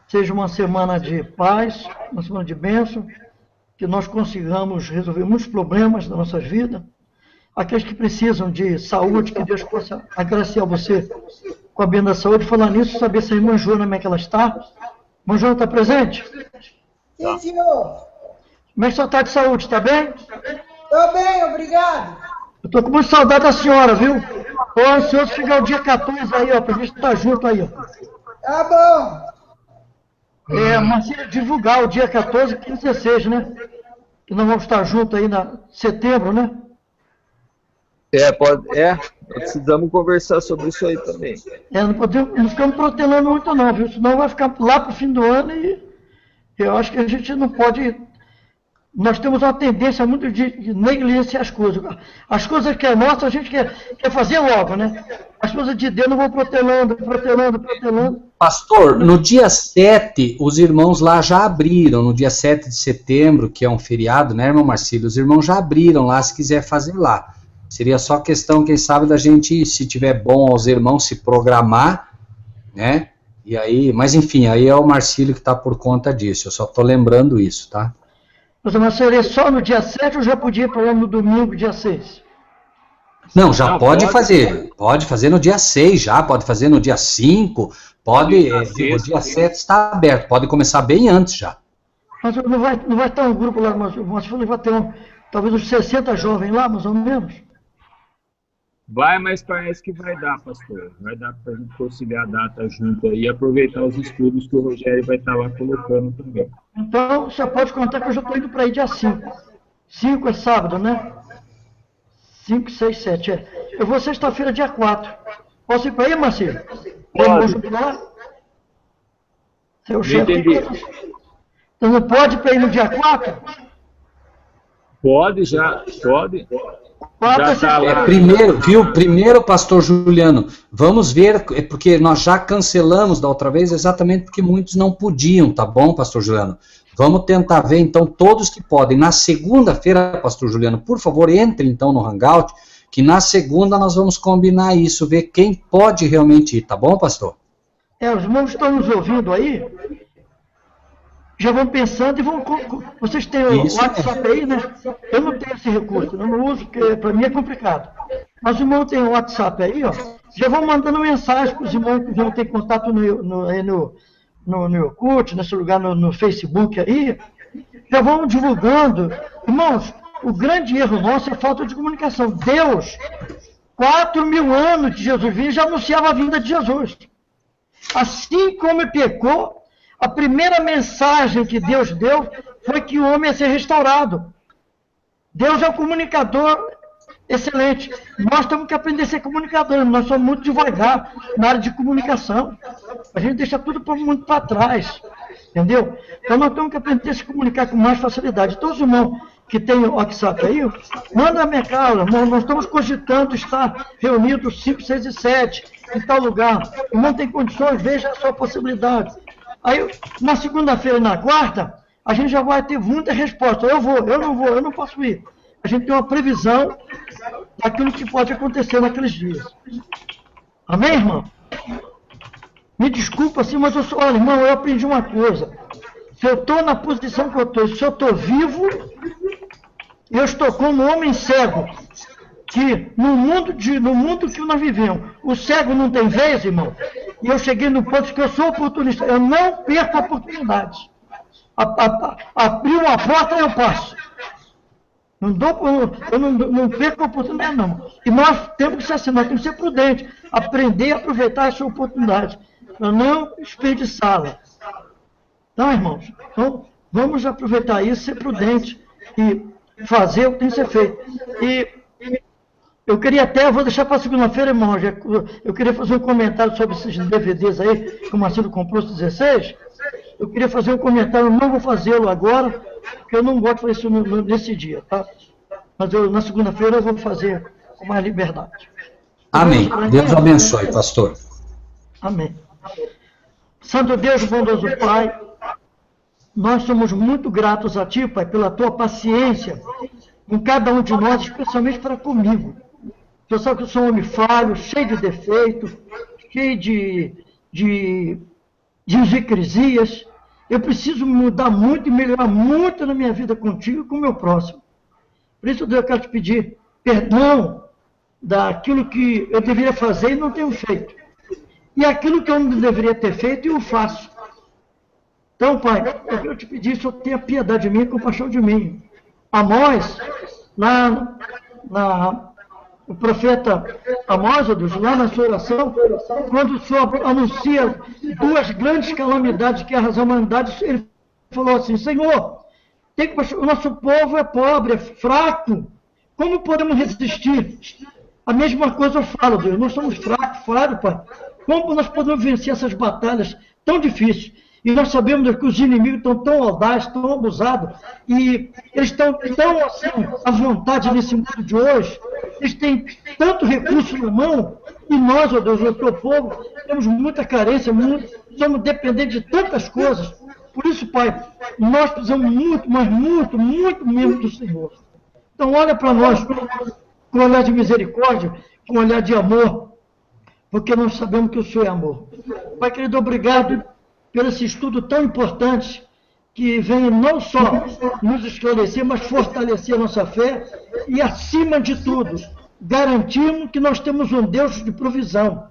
seja uma semana de paz, uma semana de bênção, que nós consigamos resolver muitos problemas da nossa vida, aqueles que precisam de saúde, que Deus possa agraciar você com a bênção da saúde. Falar nisso, saber se a irmã Joana, como é que ela está. Irmã Joana está presente? Sim, senhor. Como é que você está de saúde? Está bem? Estou bem, obrigado. Eu estou com muita saudade da senhora, viu? Estou ansioso de chegar o dia 14 aí, ó, para a gente estar junto aí, ó. Tá bom. Marcelo, divulgar o dia 14 e 16, né? Que nós vamos estar juntos aí na setembro, né? Precisamos conversar sobre isso aí também. Não ficamos protelando muito não, viu? Senão vai ficar lá para o fim do ano e eu acho que a gente não pode... Nós temos uma tendência muito de negligenciar as coisas. As coisas que é nossa, a gente quer fazer logo, né? As coisas de Deus não vão protelando. Pastor, no dia 7, os irmãos lá já abriram, no dia 7 de setembro, que é um feriado, né, irmão Marcílio? Os irmãos já abriram lá, se quiser fazer lá. Seria só questão, quem sabe, da gente, se tiver bom aos irmãos, se programar, né? E aí, mas enfim, aí é o Marcílio que está por conta disso, eu só estou lembrando isso, tá? Mas seria só no dia 7 ou já podia ir para lá no domingo, dia 6? Não, já pode fazer. Pode fazer no dia 6 já, pode fazer no dia 5, pode. O dia 7 está aberto, pode começar bem antes já. Mas não vai estar um grupo lá, mas vai ter talvez uns 60 jovens lá, mais ou menos? Vai, mas parece que vai dar, pastor. Vai dar para a gente conciliar a data junto aí e aproveitar os estudos que o Rogério vai estar lá colocando também. Então, você pode contar que eu já estou indo para aí dia 5. 5 é sábado, né? 5, 6, 7, Eu vou sexta-feira, dia 4. Posso ir para aí, Marcelo? Pode. Seu chefe. Então não pode ir para aí no dia 4? Pode, já. Pode. Já tá lá. Primeiro, pastor Juliano, vamos ver, porque nós já cancelamos da outra vez, exatamente porque muitos não podiam, tá bom, pastor Juliano? Vamos tentar ver, então, todos que podem. Na segunda-feira, pastor Juliano, por favor, entre, então, no Hangout, que na segunda nós vamos combinar isso, ver quem pode realmente ir, tá bom, pastor? Os irmãos estão nos ouvindo aí, já vão pensando e vão... Vocês têm o WhatsApp aí, né? Eu não tenho esse recurso, eu não uso, porque para mim é complicado. Mas os irmãos têm o WhatsApp aí, ó, já vão mandando mensagem para os irmãos que já têm contato no Orkut, nesse lugar no Facebook aí, já vão divulgando. Irmãos, o grande erro nosso é a falta de comunicação. Deus, 4.000 anos de Jesus vinha, já anunciava a vinda de Jesus. Assim como pecou, a primeira mensagem que Deus deu foi que o homem ia ser restaurado. Deus é um comunicador excelente. Nós temos que aprender a ser comunicadores. Nós somos muito devagar na área de comunicação. A gente deixa tudo muito para trás. Entendeu? Então nós temos que aprender a se comunicar com mais facilidade. Todos os irmãos que têm o WhatsApp aí, manda a minha cara. Nós estamos cogitando estar reunidos 5, 6 e 7 em tal lugar. O irmão tem condições, veja a sua possibilidade. Aí, na segunda-feira e na quarta, a gente já vai ter muita resposta. Eu vou, eu não vou, eu não posso ir. A gente tem uma previsão daquilo que pode acontecer naqueles dias. Amém, irmão? Me desculpa, assim, mas olha, irmão, eu aprendi uma coisa. Se eu estou na posição que eu estou, se eu estou vivo, eu estou como um homem cego. Que no mundo que nós vivemos, o cego não tem vez, irmão. E eu cheguei no ponto que eu sou oportunista. Eu não perco a oportunidade. Abrir uma porta, eu passo. Eu não perco a oportunidade, não. E nós temos que ser assim, nós temos que ser prudentes. Aprender a aproveitar essa oportunidade. Para não desperdiçá-la. Então, irmãos, vamos aproveitar isso, ser prudente e fazer o que tem que ser feito. E eu queria até, vou deixar para segunda-feira, irmão, eu queria fazer um comentário sobre esses DVDs aí, que o Marcelo comprou os 16. Eu queria fazer um comentário, não vou fazê-lo agora, porque eu não gosto de fazer isso nesse dia, tá? Mas na segunda-feira eu vou fazer com mais liberdade. Amém. Deus abençoe, pastor. Amém. Santo Deus, bondoso Pai, nós somos muito gratos a Ti, Pai, pela Tua paciência com cada um de nós, especialmente para comigo. Você sabe que eu sou um homem falho, cheio de defeitos, cheio de hipocrisias. Eu preciso mudar muito e melhorar muito na minha vida contigo e com o meu próximo. Por isso, Deus, eu quero te pedir perdão daquilo que eu deveria fazer e não tenho feito. E aquilo que eu não deveria ter feito, eu faço. Então, Pai, eu quero te pedir, Senhor, tenha piedade de mim e compaixão de mim. Amós, o profeta Amós, ó Deus, lá na sua oração, quando o Senhor anuncia duas grandes calamidades que arrasam a humanidade, ele falou assim: Senhor, o nosso povo é pobre, é fraco, como podemos resistir? A mesma coisa eu falo, Deus, nós somos fracos, Pai. Como nós podemos vencer essas batalhas tão difíceis? E nós sabemos que os inimigos estão tão audazes, tão abusados, e eles estão tão assim, à vontade nesse mundo de hoje, eles têm tanto recurso na mão, e nós, ó Deus, o teu povo, temos muita carência, somos dependentes de tantas coisas. Por isso, Pai, nós precisamos muito, mas muito, muito mesmo do Senhor. Então, olha para nós com um olhar de misericórdia, com um olhar de amor, porque nós sabemos que o Senhor é amor. Pai querido, obrigado por esse estudo tão importante, que vem não só nos esclarecer, mas fortalecer a nossa fé e, acima de tudo, garantirmos que nós temos um Deus de provisão,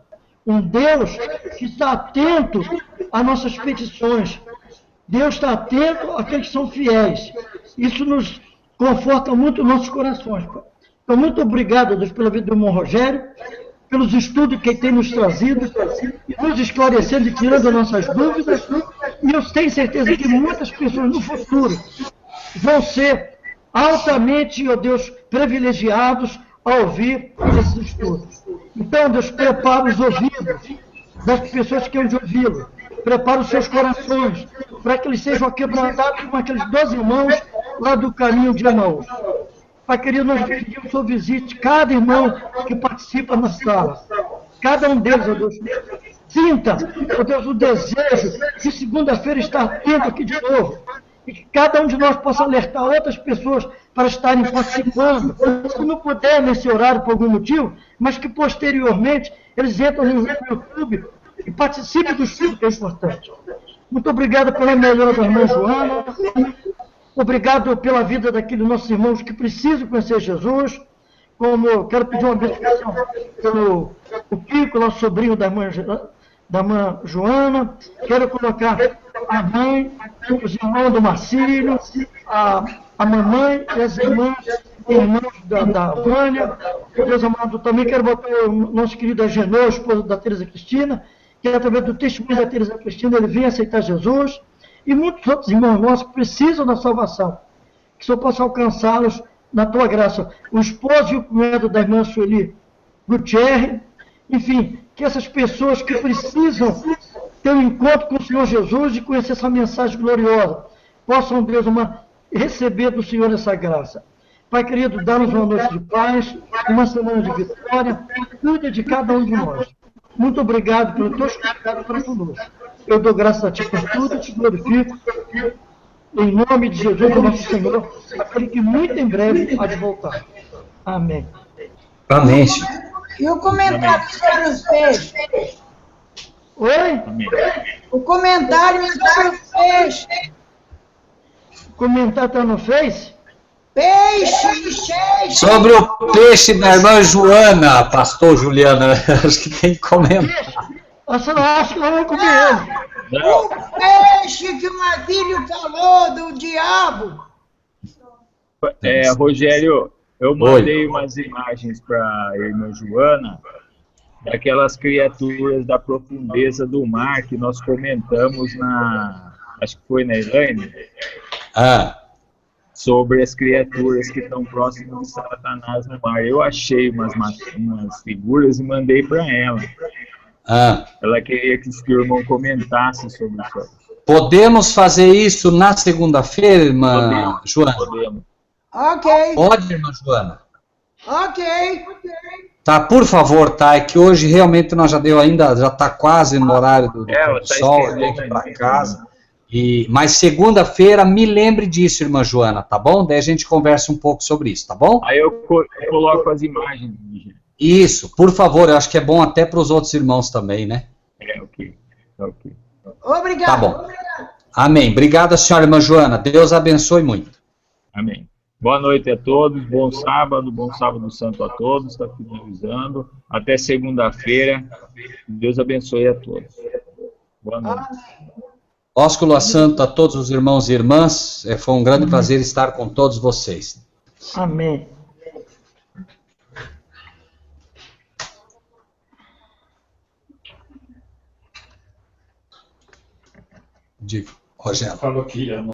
um Deus que está atento às nossas petições. Deus está atento àqueles que são fiéis. Isso nos conforta muito os nossos corações, Pai. Então, muito obrigado, Deus, pela vida do irmão Rogério, pelos estudos que ele tem nos trazido, e nos esclarecendo e tirando as nossas dúvidas. E eu tenho certeza que muitas pessoas no futuro vão ser altamente, ó Deus, privilegiados ao ouvir esses estudos. Então, Deus, prepara os ouvidos das pessoas que hão de ouvi-lo. Prepara os seus corações, para que eles sejam quebrantados como aqueles 12 irmãos lá do caminho de Emaús. Pai querido, nós pedimos que o Senhor visite cada irmão que participa na sala. Cada um deles, ó Deus, sinta, ó Deus, o desejo de segunda-feira estar atento aqui de novo. E que cada um de nós possa alertar outras pessoas para estarem participando. Se não puder nesse horário por algum motivo, mas que posteriormente eles entram no YouTube e participem do estudo, que é importante. Muito obrigado pela melhora da irmã Joana. Obrigado pela vida daqueles nossos irmãos que precisam conhecer Jesus. Como eu quero pedir uma benção pelo Pico, nosso sobrinho da irmã Joana. Quero colocar a mãe, os irmãos do Marcílio, a mamãe e as irmãs da Vânia. Deus amado, também quero botar o nosso querido Agenor, esposo da Teresa Cristina, que através do testemunho da Teresa Cristina ele vem aceitar Jesus. E muitos outros irmãos nossos que precisam da salvação. Que o Senhor possa alcançá-los na tua graça. O esposo e o cunhado da irmã Sueli Gutierrez. Enfim, que essas pessoas que precisam ter um encontro com o Senhor Jesus e conhecer essa mensagem gloriosa, possam, Deus, receber do Senhor essa graça. Pai querido, dá-nos uma noite de paz, uma semana de vitória. Cuida de cada um de nós. Muito obrigado pelo teu cuidado para conosco. Eu dou graças a Ti por tudo, Te glorifico, em nome de Jesus, o nosso Senhor, aquele que muito em breve há de voltar. Amém. Amém, Senhor. E o comentário sobre os peixes? Oi? O comentário sobre os peixes. O comentário está no Face? Peixe! Sobre o peixe da irmã Joana, pastor Juliana, acho que tem que comentar. Você não acha que nós vamos comer ele? O peixe que o Martírio falou do diabo. Rogério, eu mandei umas imagens para a irmã Joana, daquelas criaturas da profundeza do mar que nós comentamos acho que foi na Elaine, sobre as criaturas que estão próximas de Satanás no mar. Eu achei umas figuras e mandei para ela. Ela queria que o irmão comentasse sobre isso. Podemos fazer isso na segunda-feira, irmã Joana? Podemos. Ok. Pode, irmã Joana? Ok. Tá, por favor, tá? É que hoje realmente nós já está quase no horário do sol, eu tenho que ir para casa. Mas segunda-feira, me lembre disso, irmã Joana, tá bom? Daí a gente conversa um pouco sobre isso, tá bom? Aí eu coloco as imagens. Isso, por favor, eu acho que é bom até para os outros irmãos também, né? Ok. Obrigado. Tá bom. Amém. Obrigada, senhora irmã Joana. Deus abençoe muito. Amém. Boa noite a todos, bom sábado santo a todos, está finalizando. Até segunda-feira. Deus abençoe a todos. Boa noite. Ósculo Santo a todos os irmãos e irmãs. Foi um grande prazer estar com todos vocês. Amém. Digo, Rogério. Falou que ia